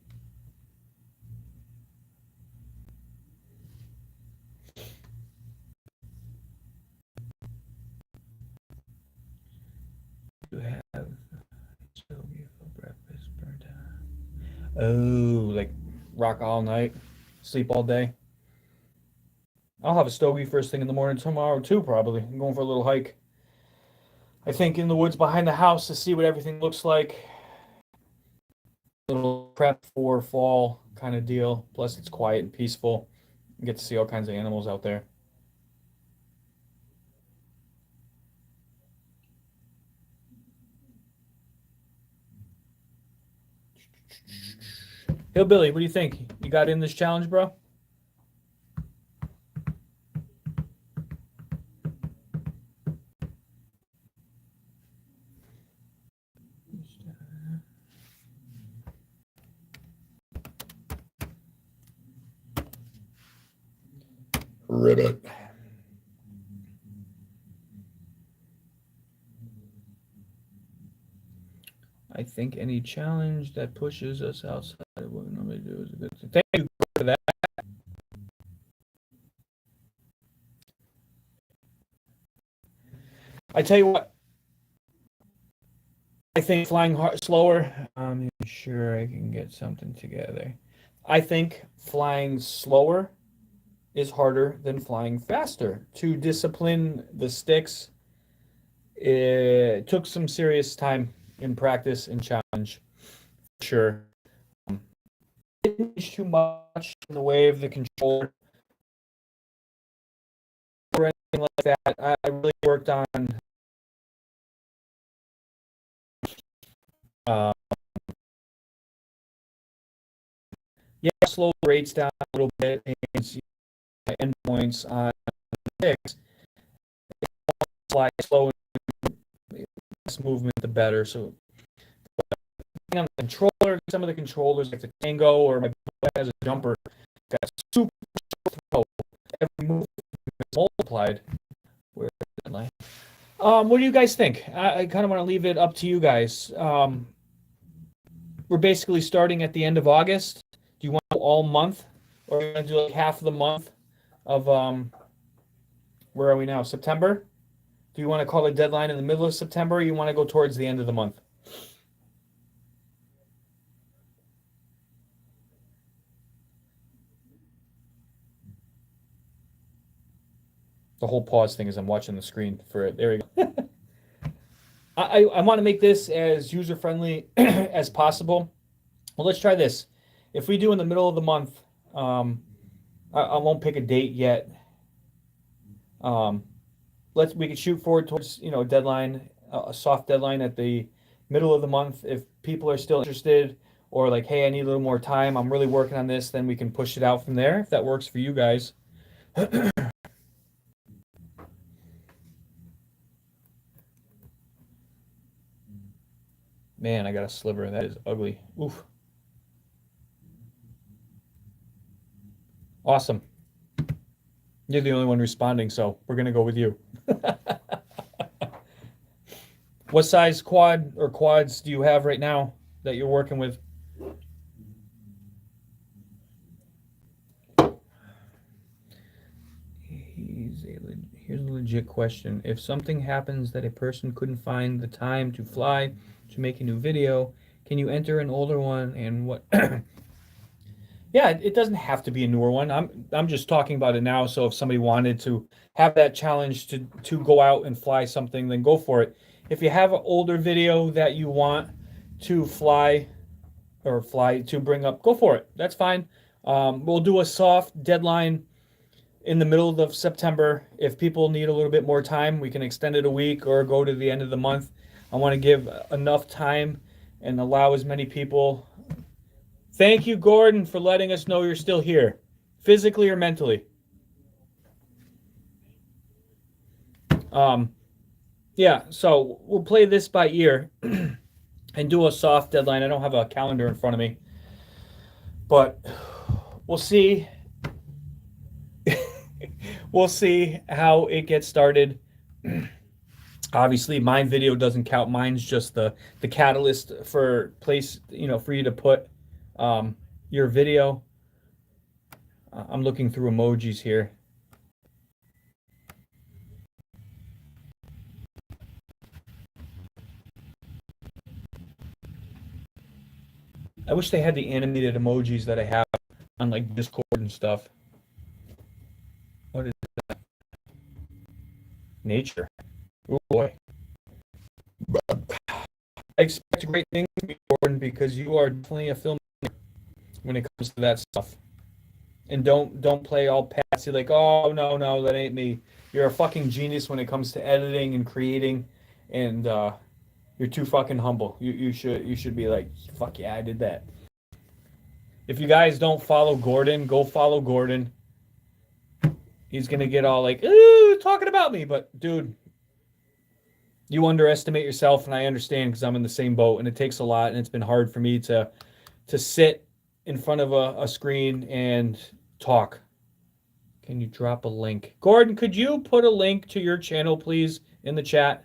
You have stogie for breakfast, burnt out. Oh, like rock all night, sleep all day. I'll have a stogie first thing in the morning tomorrow too, probably. I'm going for a little hike. I think in the woods behind the house to see what everything looks like. A little prep for fall kind of deal. Plus it's quiet and peaceful. You get to see all kinds of animals out there. Hillbilly, what do you think? You got in this challenge, bro? Ribbit. I think any challenge that pushes us outside of what we normally do is a good thing. Thank you for that. I tell you what, I think flying slower. I'm sure I can get something together. I think flying slower is harder than flying faster. To discipline the sticks, it took some serious time in practice and challenge, for sure. Didn't change too much in the way of the controller or anything like that. I really worked on uh, slow rates down a little bit and endpoints on sticks. Fly slow, less movement, the better. So on the controller, some of the controllers like the Tango or my has a jumper got super slow. Every move is multiplied. Where is that line? What do you guys think? I kind of want to leave it up to you guys. We're basically starting at the end of August. Do you want to do all month, or are you going to do like half of the month of where are we now? September? Do you want to call a deadline in the middle of September, or you want to go towards the end of the month? The whole pause thing is I'm watching the screen for it. There we go. I want to make this as user friendly as possible. Well, let's try this. If we do in the middle of the month, I won't pick a date yet. We could shoot forward towards a deadline, a soft deadline at the middle of the month. If people are still interested, or like, hey, I need a little more time, I'm really working on this, then we can push it out from there if that works for you guys. Man, I got a sliver. That is ugly. Oof. Awesome. You're the only one responding, so we're going to go with you. What size quad or quads do you have right now that you're working with? Here's a legit question. If something happens that a person couldn't find the time to fly to make a new video, can you enter an older one and what? Yeah, it doesn't have to be a newer one. I'm just talking about it now. So if somebody wanted to have that challenge to go out and fly something, then go for it. If you have an older video that you want to fly to bring up, go for it. That's fine. We'll do a soft deadline in the middle of September. If people need a little bit more time, we can extend it a week or go to the end of the month. I want to give enough time and allow as many people. Thank you, Gordon, for letting us know you're still here, physically or mentally. Yeah, so we'll play this by ear and do a soft deadline. I don't have a calendar in front of me, but we'll see. We'll see how it gets started. Obviously, mine video doesn't count. Mine's just the catalyst for for you to put your video. I'm looking through emojis here. I wish they had the animated emojis that I have on like Discord and stuff. What is that? Nature. Oh boy. I expect great things from you, Gordon, because you are definitely a filmmaker when it comes to that stuff. And don't play all patsy like, oh no, that ain't me. You're a fucking genius when it comes to editing and creating, and you're too fucking humble. You should be like, fuck yeah, I did that. If you guys don't follow Gordon, go follow Gordon. He's gonna get all like, ooh, talking about me, but dude, you underestimate yourself, and I understand because I'm in the same boat, and it takes a lot, and it's been hard for me to sit in front of a screen and talk. Can you drop a link? Gordon, could you put a link to your channel, please, in the chat?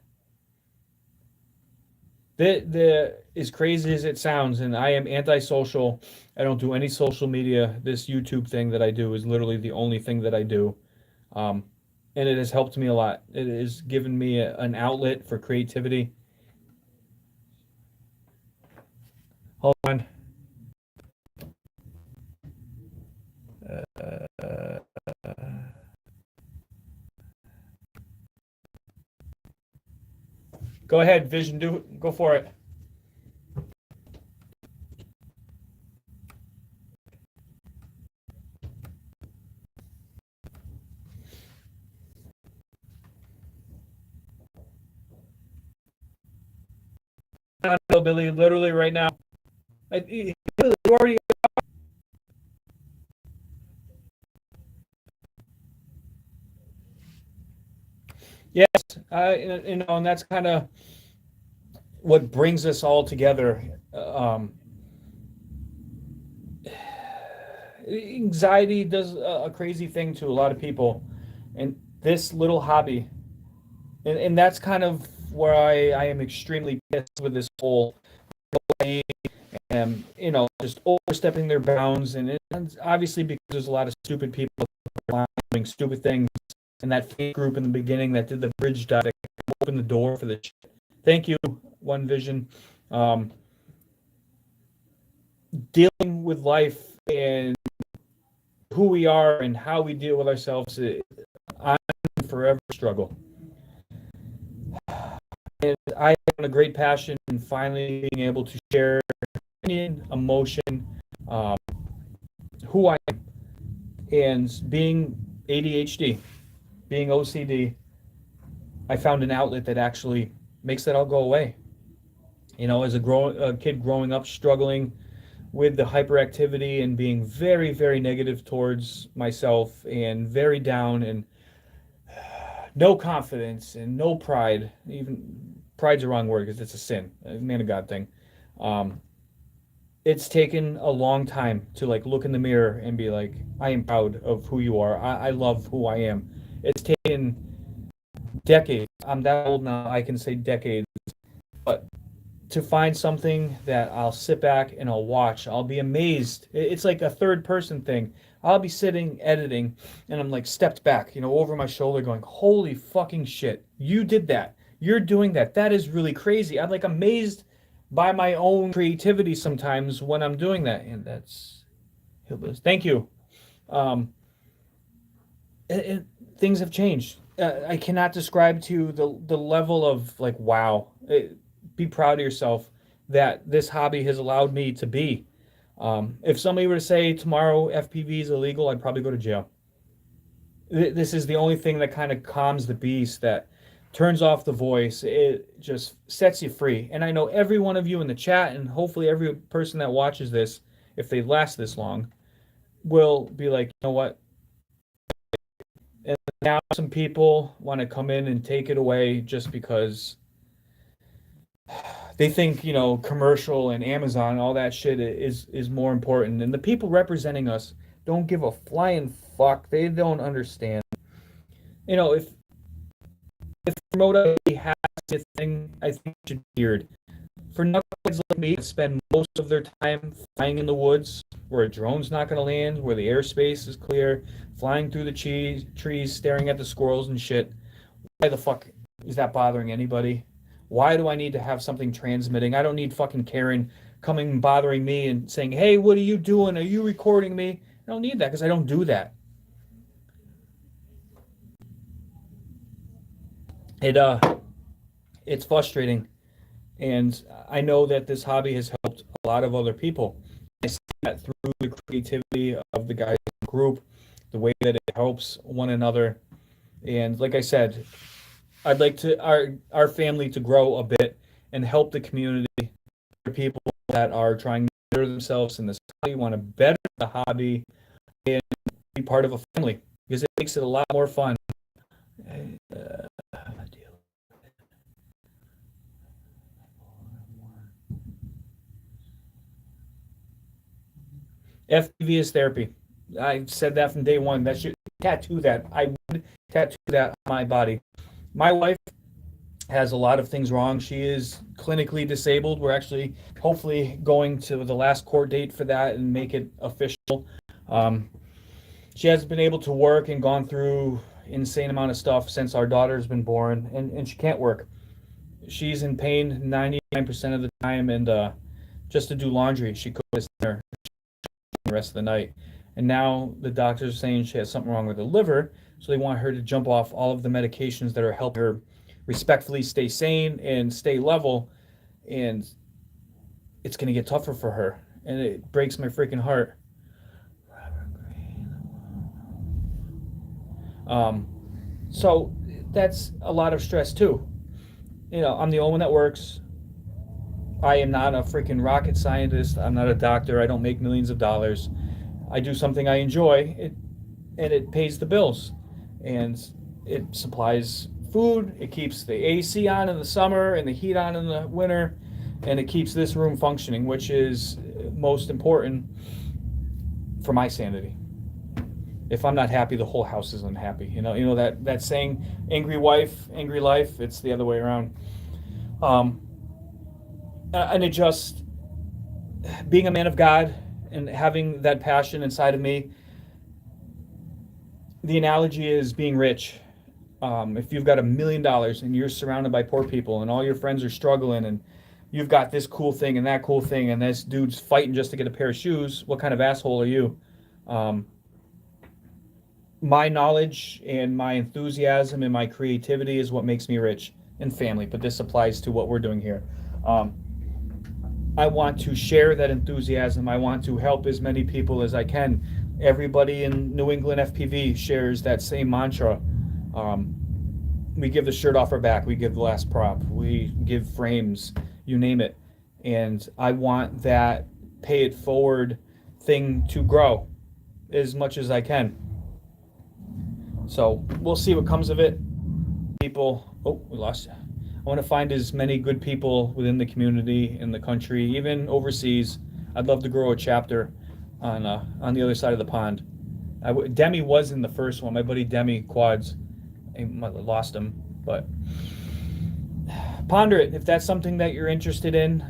As crazy as it sounds, and I am antisocial. I don't do any social media. This YouTube thing that I do is literally the only thing that I do. and it has helped me a lot. It has given me an outlet for creativity. Hold on. Go ahead, Vision. Go for it. Billy, literally right now. You already. Yes, and that's kind of what brings us all together. Anxiety does a crazy thing to a lot of people, and this little hobby, and that's kind of where I am extremely pissed with this whole thing, and just overstepping their bounds, and it's obviously because there's a lot of stupid people doing stupid things, and that fake group in the beginning that did the bridge dive that opened the door for the shit. Thank you, One Vision. Dealing with life and who we are and how we deal with ourselves, I'm forever struggle. And I have a great passion in finally being able to share opinion, emotion, who I am, and being ADHD, being OCD. I found an outlet that actually makes that all go away. As a kid growing up, struggling with the hyperactivity and being very, very negative towards myself and very down and no confidence and no pride. Even pride's the wrong word because it's a sin, a man of God thing. It's taken a long time to look in the mirror and be like, I am proud of who you are. I love who I am. It's taken decades. I'm that old now, I can say decades. But to find something that I'll sit back and I'll watch, I'll be amazed. It's like a third person thing. I'll be sitting editing and I'm stepped back, over my shoulder going, holy fucking shit, you did that. You're doing that. That is really crazy. I'm amazed by my own creativity sometimes when I'm doing that. And that's, thank you. Things have changed. I cannot describe to you the level of wow. Be proud of yourself that this hobby has allowed me to be. If somebody were to say tomorrow FPV is illegal, I'd probably go to jail. This is the only thing that kind of calms the beast, that turns off the voice. It just sets you free. And I know every one of you in the chat, and hopefully every person that watches this, if they last this long, will be like, you know what? And now some people want to come in and take it away just because they think commercial and Amazon, all that shit is more important, and the people representing us don't give a flying fuck. They don't understand. If remote ID has a thing, I think it should be weird. For knuckleheads like me to spend most of their time flying in the woods where a drone's not going to land, where the airspace is clear, flying through the trees, staring at the squirrels and shit, why the fuck is that bothering anybody? Why do I need to have something transmitting? I don't need fucking Karen coming and bothering me and saying, hey, what are you doing? Are you recording me? I don't need that because I don't do that. It's frustrating. And I know that this hobby has helped a lot of other people. I see that through the creativity of the guys in the group, the way that it helps one another. And like I said, I'd like to our family to grow a bit and help the community, people that are trying to better themselves in this hobby, want to better the hobby, and be part of a family because it makes it a lot more fun. FPV is therapy. I said that from day one. That should tattoo that. I would tattoo that on my body. My wife has a lot of things wrong. She is clinically disabled. We're actually hopefully going to the last court date for that and make it official. She hasn't been able to work and gone through insane amount of stuff since our daughter's been born, and she can't work. She's in pain 99% of the time, and just to do laundry, she cooked us dinner the rest of the night. And now the doctors are saying she has something wrong with her liver, so they want her to jump off all of the medications that are helping her respectfully stay sane and stay level. And it's going to get tougher for her, and it breaks my freaking heart. So that's a lot of stress too. You know, I'm the only one that works. I am not a freaking rocket scientist. I'm not a doctor. I don't make millions of dollars. I do something I enjoy, and it pays the bills, and it supplies food. It keeps the AC on in the summer and the heat on in the winter, and it keeps this room functioning, which is most important for my sanity. If I'm not happy, the whole house is unhappy. You know that saying, angry wife, angry life. It's the other way around. And it just, being a man of God and having that passion inside of me, the analogy is being rich. If you've got $1 million and you're surrounded by poor people and all your friends are struggling and you've got this cool thing and that cool thing and this dude's fighting just to get a pair of shoes, what kind of asshole are you? My knowledge and my enthusiasm and my creativity is what makes me rich, and family, but this applies to what we're doing here. I want to share that enthusiasm. I want to help as many people as I can. Everybody in New England FPV shares that same mantra. We give the shirt off our back. We give the last prop. We give frames, you name it. And I want that pay it forward thing to grow as much as I can. So we'll see what comes of it. People, oh, we lost you. I want to find as many good people within the community, in the country, even overseas. I'd love to grow a chapter on the other side of the pond. Demi was in the first one. My buddy Demi Quads. I might have lost him, but ponder it. If that's something that you're interested in,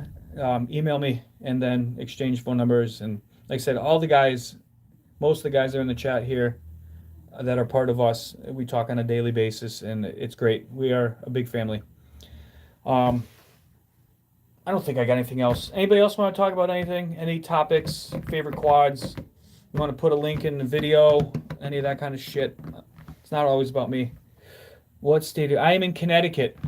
email me and then exchange phone numbers. And like I said, all the guys, most of the guys that are in the chat here that are part of us, we talk on a daily basis, and it's great. We are a big family. I don't think I got anything else. Anybody else want to talk about anything? Any topics? Favorite quads? You want to put a link in the video? Any of that kind of shit? It's not always about me. What state? I am in Connecticut.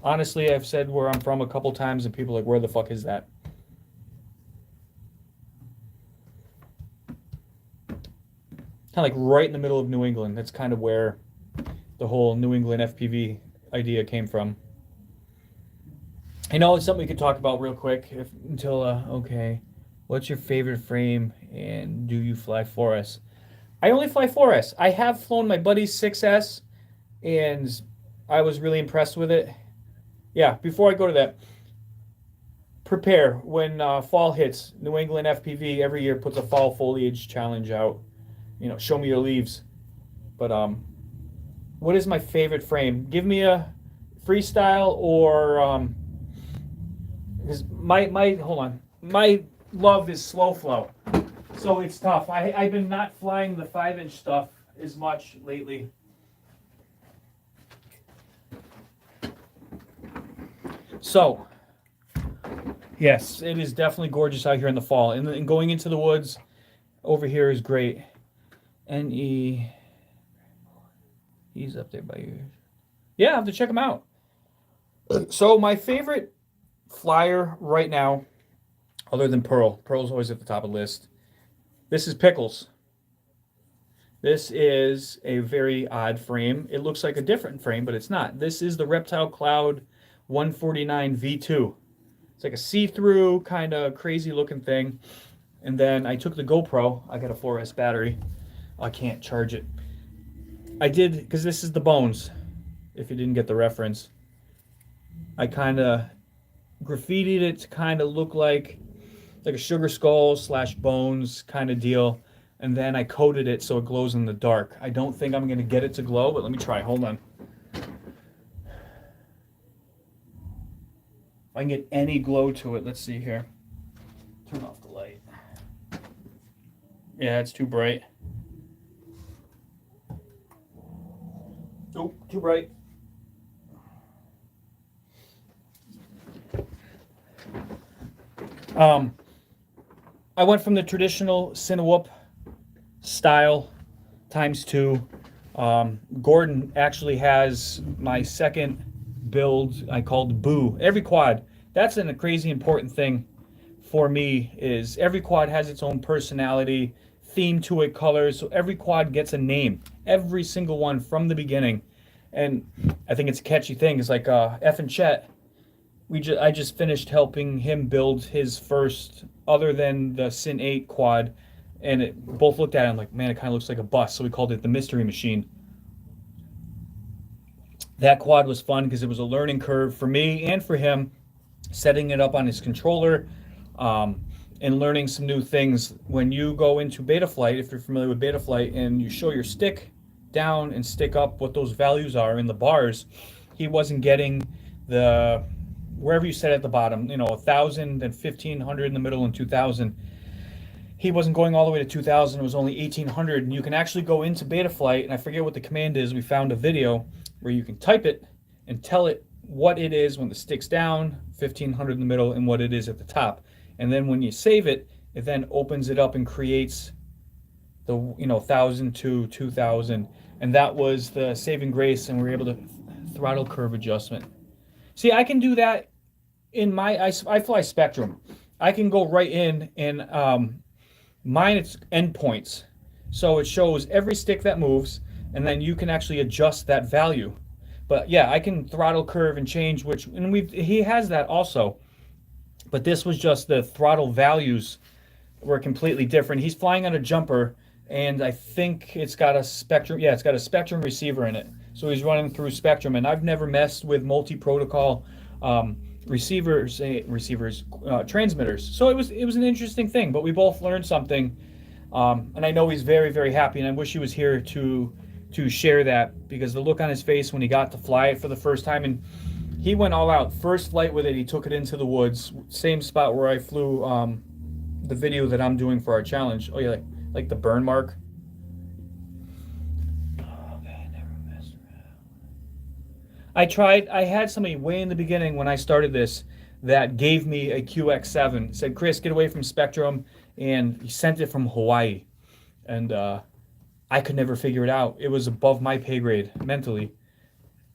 Honestly, I've said where I'm from a couple times, and people are like, where the fuck is that? Kind of like right in the middle of New England. That's kind of where the whole New England FPV idea came from. You know, it's something we could talk about real quick okay. What's your favorite frame, and do you fly 4S? I only fly 4S. I have flown my buddy's 6S, and I was really impressed with it. Yeah, before I go to that, prepare. When fall hits, New England FPV every year puts a fall foliage challenge out. You know, show me your leaves. But what is my favorite frame? Give me a freestyle or because my love is slow flow, so it's tough. I've been not flying the 5-inch stuff as much lately. So yes, it is definitely gorgeous out here in the fall, and going into the woods over here is great. He's up there by you. Yeah, I have to check him out. So my favorite flyer right now, other than Pearl. Pearl's always at the top of the list. This is Pickles. This is a very odd frame. It looks like a different frame, but it's not. This is the Reptile Cloud 149 V2. It's like a see-through, kind of crazy looking thing. And then I took the GoPro. I got a 4S battery. I can't charge it. I did, because this is the bones, if you didn't get the reference. I kind of graffitied it to kind of look like a sugar skull / bones kind of deal. And then I coated it so it glows in the dark. I don't think I'm going to get it to glow, but let me try. Hold on. If I can get any glow to it, let's see here. Turn off the light. Yeah, it's too bright. Oh, too bright. I went from the traditional Cinewhoop style ×2. Gordon actually has my second build I called Boo. Every quad, that's a crazy important thing for me, is every quad has its own personality, theme to it, colors, so every quad gets a name. Every single one from the beginning. And I think it's a catchy thing. It's like F and Chet. I just finished helping him build his first, other than the Sin 8 quad, and both looked at it and like, man, it kind of looks like a bus, so we called it the Mystery Machine. That quad was fun because it was a learning curve for me and for him, setting it up on his controller, and learning some new things. When you go into Betaflight, if you're familiar with Betaflight, and you show your stick down and stick up what those values are in the bars, he wasn't getting the, wherever you set at the bottom, 1,000 and 1,500 in the middle and 2,000. He wasn't going all the way to 2,000. It was only 1,800. And you can actually go into Betaflight, and I forget what the command is. We found a video where you can type it and tell it what it is when the stick's down, 1,500 in the middle, and what it is at the top. And then when you save it, it then opens it up and creates the 1,000 to 2,000. And that was the saving grace, and we were able to throttle curve adjustment. See, I can do that in I fly Spectrum. I can go right in and mine it's endpoints. So it shows every stick that moves, and then you can actually adjust that value. But yeah, I can throttle curve and change which, and he has that also. But this was just the throttle values were completely different. He's flying on a jumper, and I think it's got a Spectrum. Yeah, it's got a Spectrum receiver in it. So he's running through Spectrum, and I've never messed with multi-protocol transmitters. So it was an interesting thing, but we both learned something, and I know he's very, very happy, and I wish he was here to share that, because the look on his face when he got to fly it for the first time, and he went all out. First flight with it, he took it into the woods, same spot where I flew the video that I'm doing for our challenge. Oh yeah, like the burn mark. I had somebody way in the beginning when I started this that gave me a QX7. Said, Chris, get away from Spectrum, and he sent it from Hawaii. And I could never figure it out. It was above my pay grade mentally.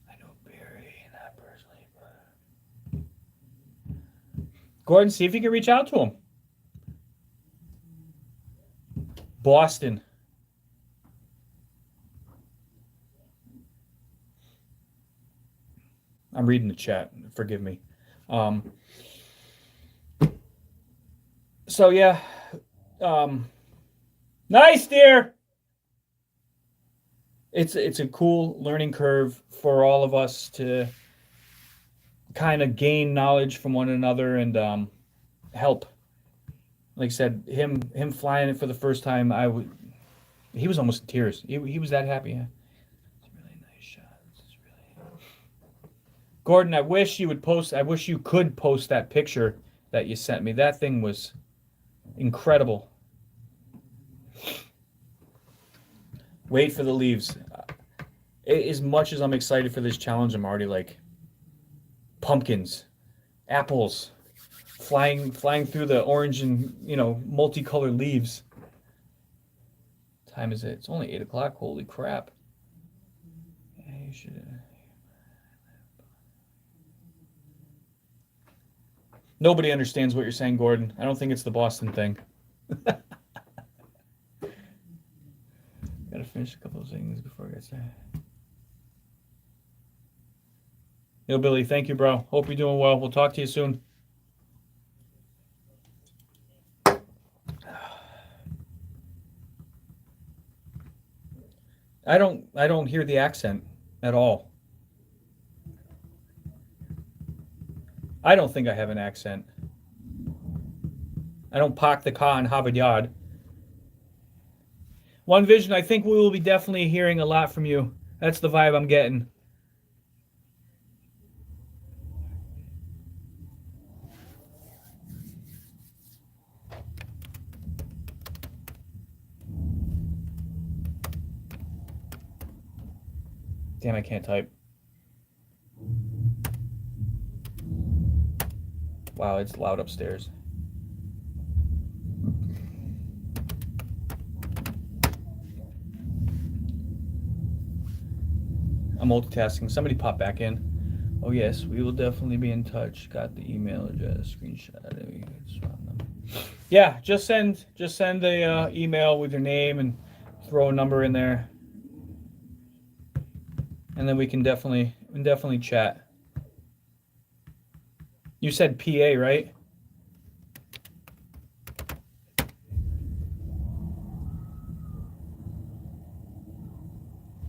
I know Barry, not personally, but Gordon, see if you can reach out to him. Boston. I'm reading the chat. Forgive me. So yeah. Nice, dear. It's a cool learning curve for all of us to kind of gain knowledge from one another and help. Like I said, him flying it for the first time, he was almost in tears. He was that happy. Yeah. Gordon, I wish you could post that picture that you sent me. That thing was incredible. Wait for the leaves. As much as I'm excited for this challenge, I'm already like pumpkins, apples, flying through the orange and multicolored leaves. What time is it? It's only 8 o'clock. Holy crap! Yeah, you should. Nobody understands what you're saying, Gordon. I don't think it's the Boston thing. Gotta finish a couple of things before I get started. Yo, Billy, thank you, bro. Hope you're doing well. We'll talk to you soon. I don't hear the accent at all. I don't think I have an accent. I don't park the car in Harvard Yard. One Vision, I think we will be definitely hearing a lot from you. That's the vibe I'm getting. Damn, I can't type. Wow, it's loud upstairs. I'm multitasking. Somebody pop back in. Oh yes, we will definitely be in touch. Got the email address, screenshot. Yeah, just send the email with your name and throw a number in there, and then we can definitely chat. You said PA, right?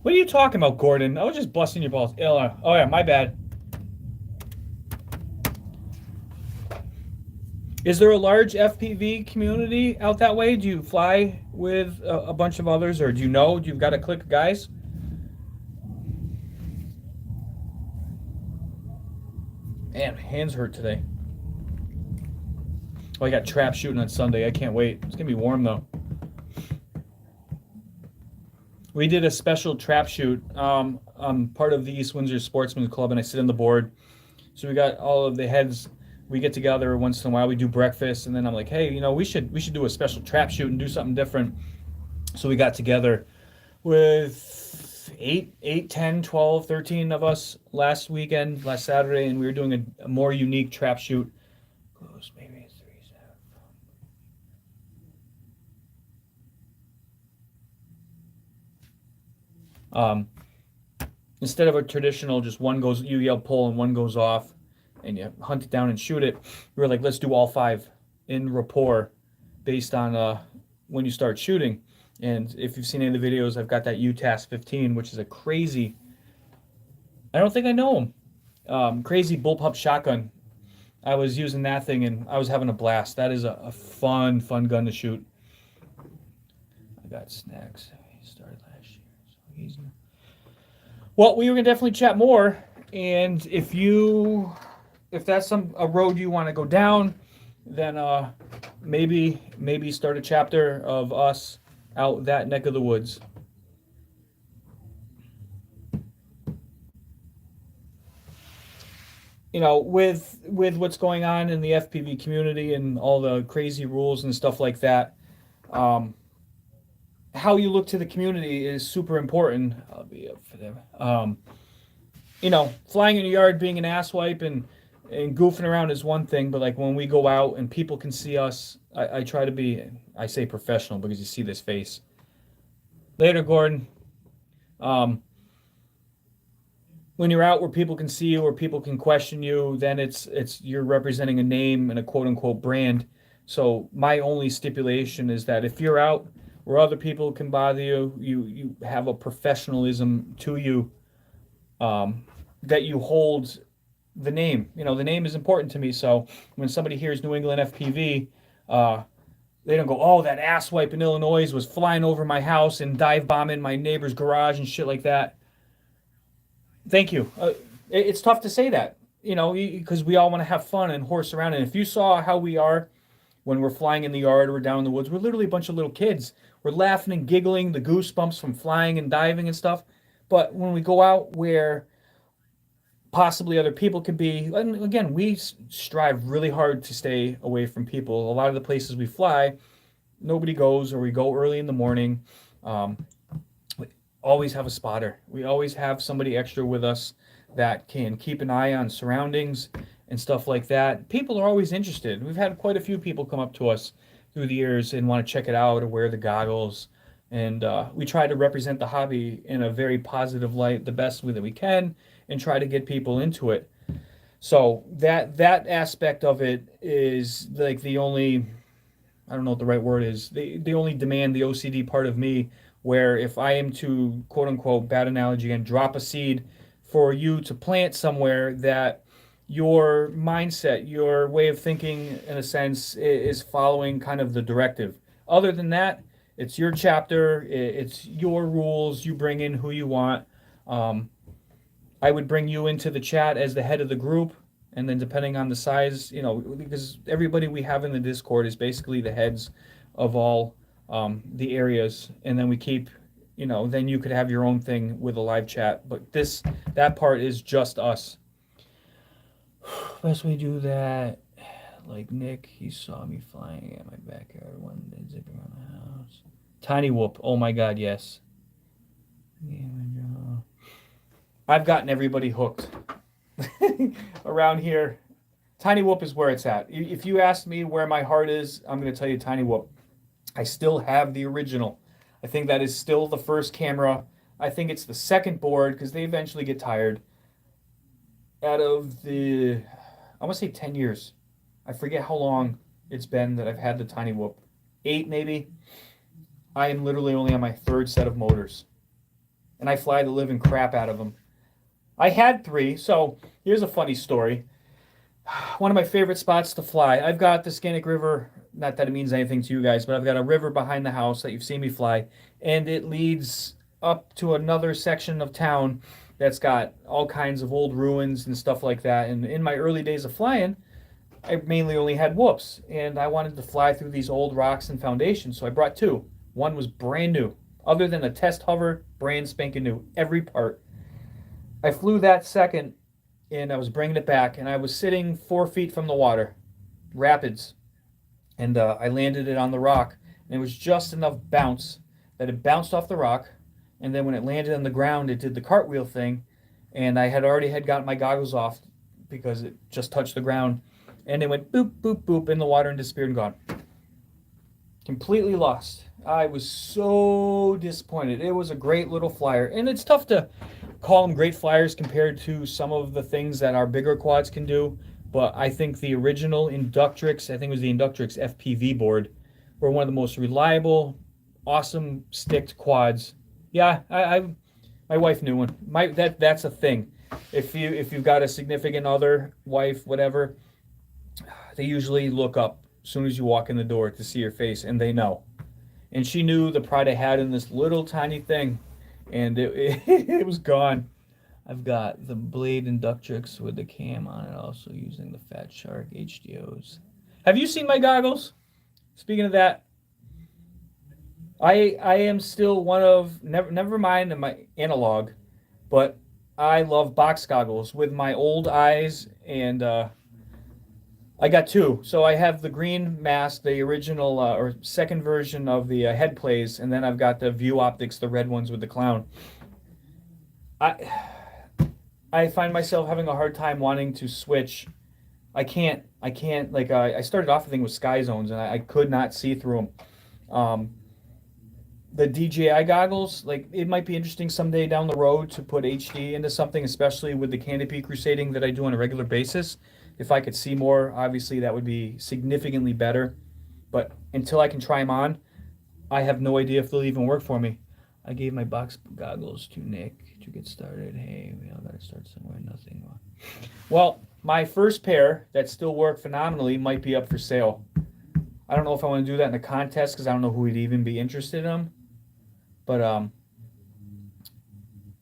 What are you talking about, Gordon? I was just busting your balls. Oh yeah, my bad. Is there a large FPV community out that way? Do you fly with a bunch of others, or do you know? You've got a clique of guys? Man, hands hurt today. Oh, I got trap shooting on Sunday. I can't wait. It's gonna be warm though. We did a special trap shoot. I'm part of the East Windsor Sportsman's Club, and I sit on the board. So we got all of the heads. We get together once in a while. We do breakfast, and then I'm like, hey, we should do a special trap shoot and do something different. So we got together with 8, 10, 12, 13 of us last Saturday, and we were doing a more unique trap shoot. Close, maybe 3, 7. Instead of a traditional, just one goes, you yell pull and one goes off, and you hunt it down and shoot it. We were like, let's do all 5 in rapport based on when you start shooting. And if you've seen any of the videos, I've got that UTAS 15, which is a crazy, I don't think I know him, crazy bullpup shotgun. I was using that thing and I was having a blast. That is a fun gun to shoot. I got snacks. He started last year, so he's... Well, we were gonna definitely chat more, and if that's a road you want to go down, then maybe start a chapter of us out that neck of the woods. With what's going on in the FPV community and all the crazy rules and stuff like that, how you look to the community is super important. I'll be up for them. Flying in the yard, being an asswipe and goofing around is one thing, but like when we go out and people can see us, I try to be, I say professional because you see this face. Later, Gordon. When you're out where people can see you or people can question you, then it's you're representing a name and a quote unquote brand. So my only stipulation is that if you're out where other people can bother you, you have a professionalism to you, that you hold the name. The name is important to me. So when somebody hears New England FPV, they don't go, oh, that asswipe in Illinois was flying over my house and dive bombing my neighbor's garage and shit like that. Thank you. It's tough to say that, because we all want to have fun and horse around. And if you saw how we are when we're flying in the yard or down in the woods, we're literally a bunch of little kids. We're laughing and giggling, the goosebumps from flying and diving and stuff. But when we go out where possibly other people could be, and again, we strive really hard to stay away from people. A lot of the places we fly, nobody goes, or we go early in the morning. We always have a spotter. We always have somebody extra with us that can keep an eye on surroundings and stuff like that. People are always interested. We've had quite a few people come up to us through the years and want to check it out or wear the goggles. And we try to represent the hobby in a very positive light, the best way that we can, and try to get people into it. So that aspect of it is like the only, I don't know what the right word is, the only demand, the OCD part of me, where if I am to, quote unquote, bad analogy, and drop a seed for you to plant somewhere, that your mindset, your way of thinking, in a sense, is following kind of the directive. Other than that, it's your chapter, it's your rules, you bring in who you want. I would bring you into the chat as the head of the group, and then depending on the size, because everybody we have in the Discord is basically the heads of all the areas, and then we keep, you know, then you could have your own thing with a live chat. But that part is just us. Best way to do that, like Nick, he saw me flying at my backyard one day, zipping around the house. Tiny whoop, oh my god, yes. I've gotten everybody hooked around here. Tiny whoop is where it's at. If you ask me where my heart is, I'm going to tell you Tiny whoop. I still have the original. I think that is still the first camera. I think it's the second board because they eventually get tired. Out of the, I want to say 10 years. I forget how long it's been that I've had the Tiny whoop. 8 maybe. I am literally only on my 3rd set of motors. And I fly the living crap out of them. I had 3, so here's a funny story. One of my favorite spots to fly. I've got the Scannick River, not that it means anything to you guys, but I've got a river behind the house that you've seen me fly, and it leads up to another section of town that's got all kinds of old ruins and stuff like that. And in my early days of flying, I mainly only had whoops, and I wanted to fly through these old rocks and foundations, so I brought 2. One was brand new. Other than a test hover, brand spanking new, every part. I flew that second, and I was bringing it back, and I was sitting 4 feet from the water, rapids, and I landed it on the rock, and it was just enough bounce that it bounced off the rock, and then when it landed on the ground, it did the cartwheel thing, and I had already gotten my goggles off because it just touched the ground, and it went boop, boop, boop in the water and disappeared and gone. Completely lost. I was so disappointed. It was a great little flyer, and it's tough to call them great flyers compared to some of the things that our bigger quads can do, but I think the original Inductrix, I think it was the Inductrix FPV board, were one of the most reliable, awesome sticked quads. Yeah, my wife knew one. That's a thing. If you've got a significant other, wife, whatever, they usually look up as soon as you walk in the door to see your face, and they know. And she knew the pride I had in this little tiny thing, and it was gone. I've got the Blade Inductrix with the cam on it, also using the Fat Shark HDOs. Have you seen my goggles? Speaking of that, I am still one of, never mind my analog, but I love box goggles with my old eyes, and I got 2. So I have the green mask, the original or second version of the head plays, and then I've got the View Optics, the red ones with the clown. I find myself having a hard time wanting to switch. I can't, like, I started off, I think, with Sky Zones, and I could not see through them. The DJI goggles, like, it might be interesting someday down the road to put HD into something, especially with the canopy crusading that I do on a regular basis. If I could see more, obviously that would be significantly better. But until I can try them on, I have no idea if they'll even work for me. I gave my box goggles to Nick to get started. Hey, we all got to start somewhere. Nothing. Well, my first pair that still work phenomenally might be up for sale. I don't know if I want to do that in a contest because I don't know who would even be interested in them. But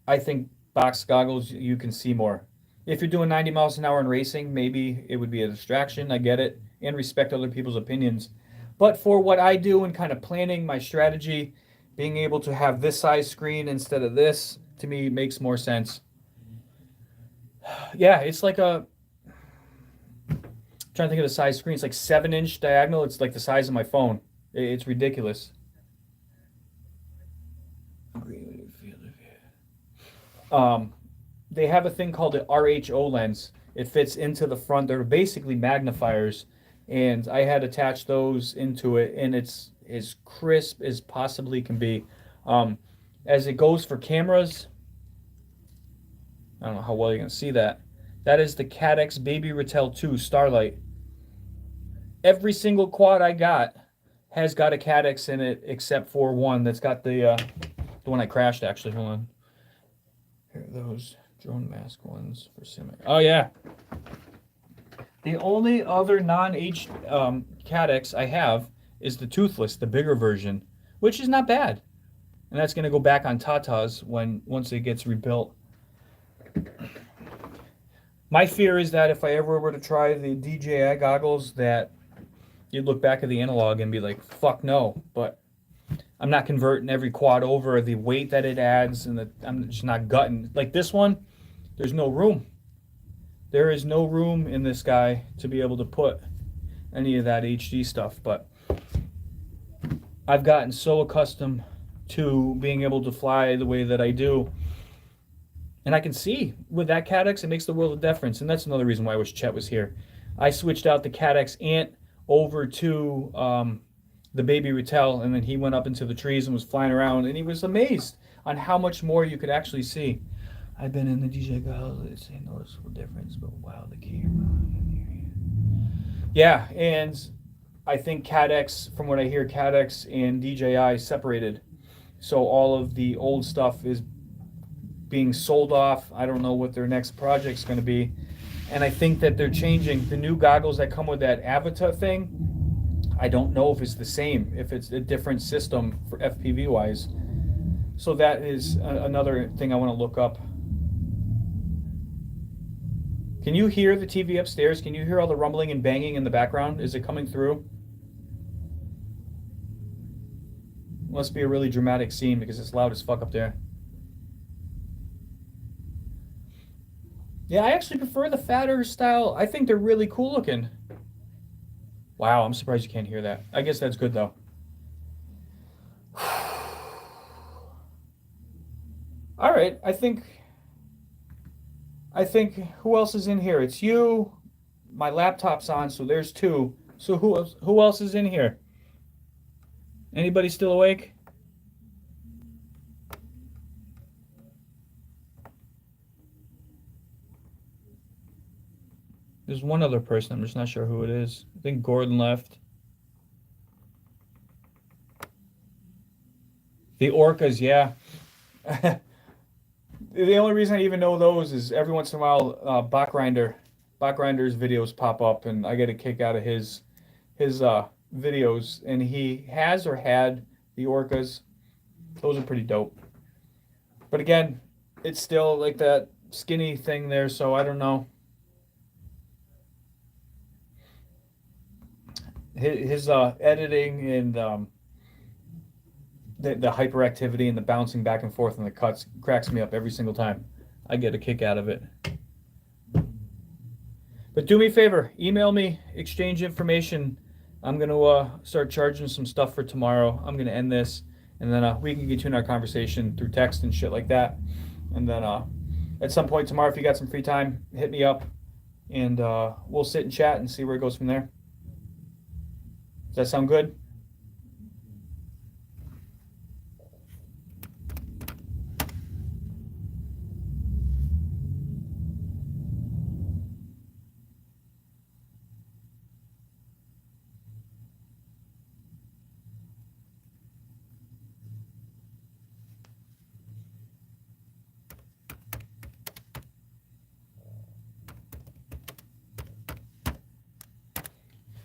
I think box goggles, you can see more. If you're doing 90 miles an hour in racing, maybe it would be a distraction. I get it, and respect other people's opinions. But for what I do and kind of planning my strategy, being able to have this size screen instead of this, to me, makes more sense. Yeah, it's like I'm trying to think of the size screen. It's like 7-inch diagonal. It's like the size of my phone. It's ridiculous. They have a thing called the RHO lens. It fits into the front. They're basically magnifiers, and I had attached those into it, and it's as crisp as possibly can be. As it goes for cameras, I don't know how well you're going to see that. That is the Cadex Baby Ratel 2 Starlight. Every single quad I got has got a Cadex in it, except for one that's got the one I crashed, actually. Hold on. Here are those drone mask ones for sim. Oh, yeah. The only other non-H Cadex I have is the Toothless, the bigger version, which is not bad. And that's going to go back on Tata's once it gets rebuilt. My fear is that if I ever were to try the DJI goggles, that you'd look back at the analog and be like, fuck no. But I'm not converting every quad over, the weight that it adds, and I'm just not gutting. Like this one, there's no room. There is no room in this guy to be able to put any of that HD stuff. But I've gotten so accustomed to being able to fly the way that I do. And I can see with that Cadex, it makes the world of difference. And that's another reason why I wish Chet was here. I switched out the Cadex Ant over to the Baby Rattel, and then he went up into the trees and was flying around, and he was amazed on how much more you could actually see. I've been in the DJ Gauss, it's a noticeable difference, but wow, the camera. Yeah, and I think Cadex, from what I hear, Cadex and DJI separated. So all of the old stuff is being sold off. I don't know what their next project's going to be. And I think that they're changing the new goggles that come with that Avatar thing. I don't know if it's the same, if it's a different system for FPV wise. So that is another thing I want to look up. Can you hear the TV upstairs? Can you hear all the rumbling and banging in the background? Is it coming through? Must be a really dramatic scene because it's loud as fuck up there. Yeah, I actually prefer the fatter style. I think they're really cool looking. Wow, I'm surprised you can't hear that. I guess that's good though. All right, I think who else is in here? It's you. My laptop's on, so there's two. So who else is in here? Anybody still awake? There's one other person. I'm just not sure who it is. I think Gordon left. The orcas, yeah. The only reason I even know those is every once in a while, Bachrinder's videos pop up, and I get a kick out of his videos. And he has or had the orcas. Those are pretty dope. But again, it's still like that skinny thing there, so I don't know. His editing and the hyperactivity and the bouncing back and forth and the cuts cracks me up every single time. I get a kick out of it. But do me a favor, email me, exchange information. I'm going to start charging some stuff for tomorrow. I'm going to end this, and then we can continue our conversation through text and shit like that. And then at some point tomorrow, if you got some free time, hit me up, and we'll sit and chat and see where it goes from there. Does that sound good?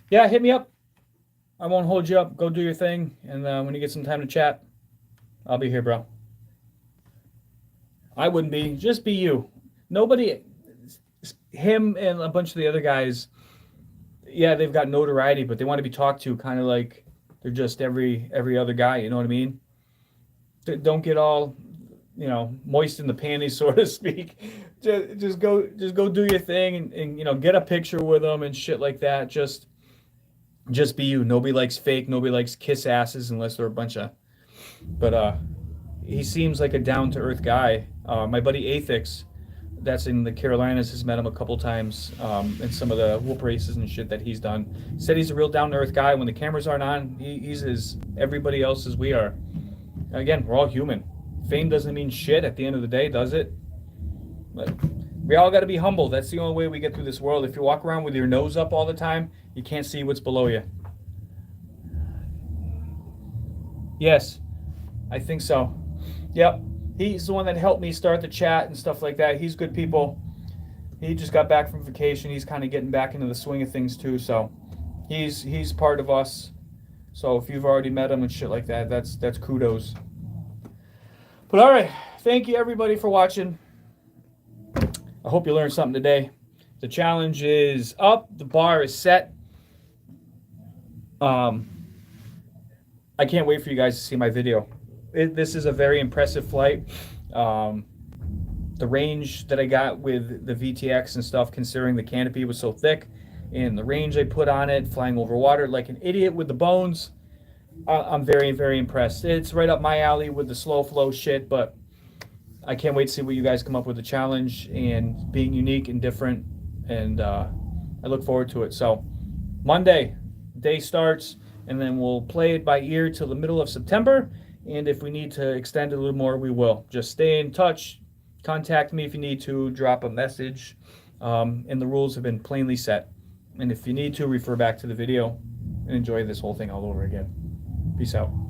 Yeah, hit me up. I won't hold you up. Go do your thing. And when you get some time to chat, I'll be here, bro. I wouldn't be. Just be you. Nobody, him and a bunch of the other guys, yeah, they've got notoriety, but they want to be talked to kind of like they're just every other guy. You know what I mean? Don't get all, moist in the panties, so to speak. Just go do your thing and get a picture with them and shit like that. Just be you. Nobody likes fake. Nobody likes kiss asses unless they're a bunch of. But he seems like a down-to-earth guy. My buddy Athix, that's in the Carolinas, has met him a couple times in some of the whoop races and shit that he's done. Said he's a real down-to-earth guy. When the cameras aren't on, he's as everybody else as we are. Again, we're all human. Fame doesn't mean shit at the end of the day, does it? But we all got to be humble. That's the only way we get through this world. If you walk around with your nose up all the time, you can't see what's below you. Yes, I think so. Yep. He's the one that helped me start the chat and stuff like that. He's good people. He just got back from vacation. He's kind of getting back into the swing of things too. So he's part of us. So if you've already met him and shit like that, that's kudos. But all right. Thank you everybody for watching. I hope you learned something today. The challenge is up. The bar is set. I I can't wait for you guys to see my video. This is a very impressive flight. The range that I got with the VTX and stuff, considering the canopy was so thick, and the range I put on it, flying over water like an idiot with the bones, I'm very, very impressed. It's right up my alley with the slow flow shit, but I can't wait to see what you guys come up with, the challenge and being unique and different, and I look forward to it. So Monday, day starts, and then we'll play it by ear till the middle of September, and if we need to extend it a little more, we will. Just stay in touch. Contact me if you need to, drop a message, and the rules have been plainly set. And if you need to, refer back to the video and enjoy this whole thing all over again. Peace out.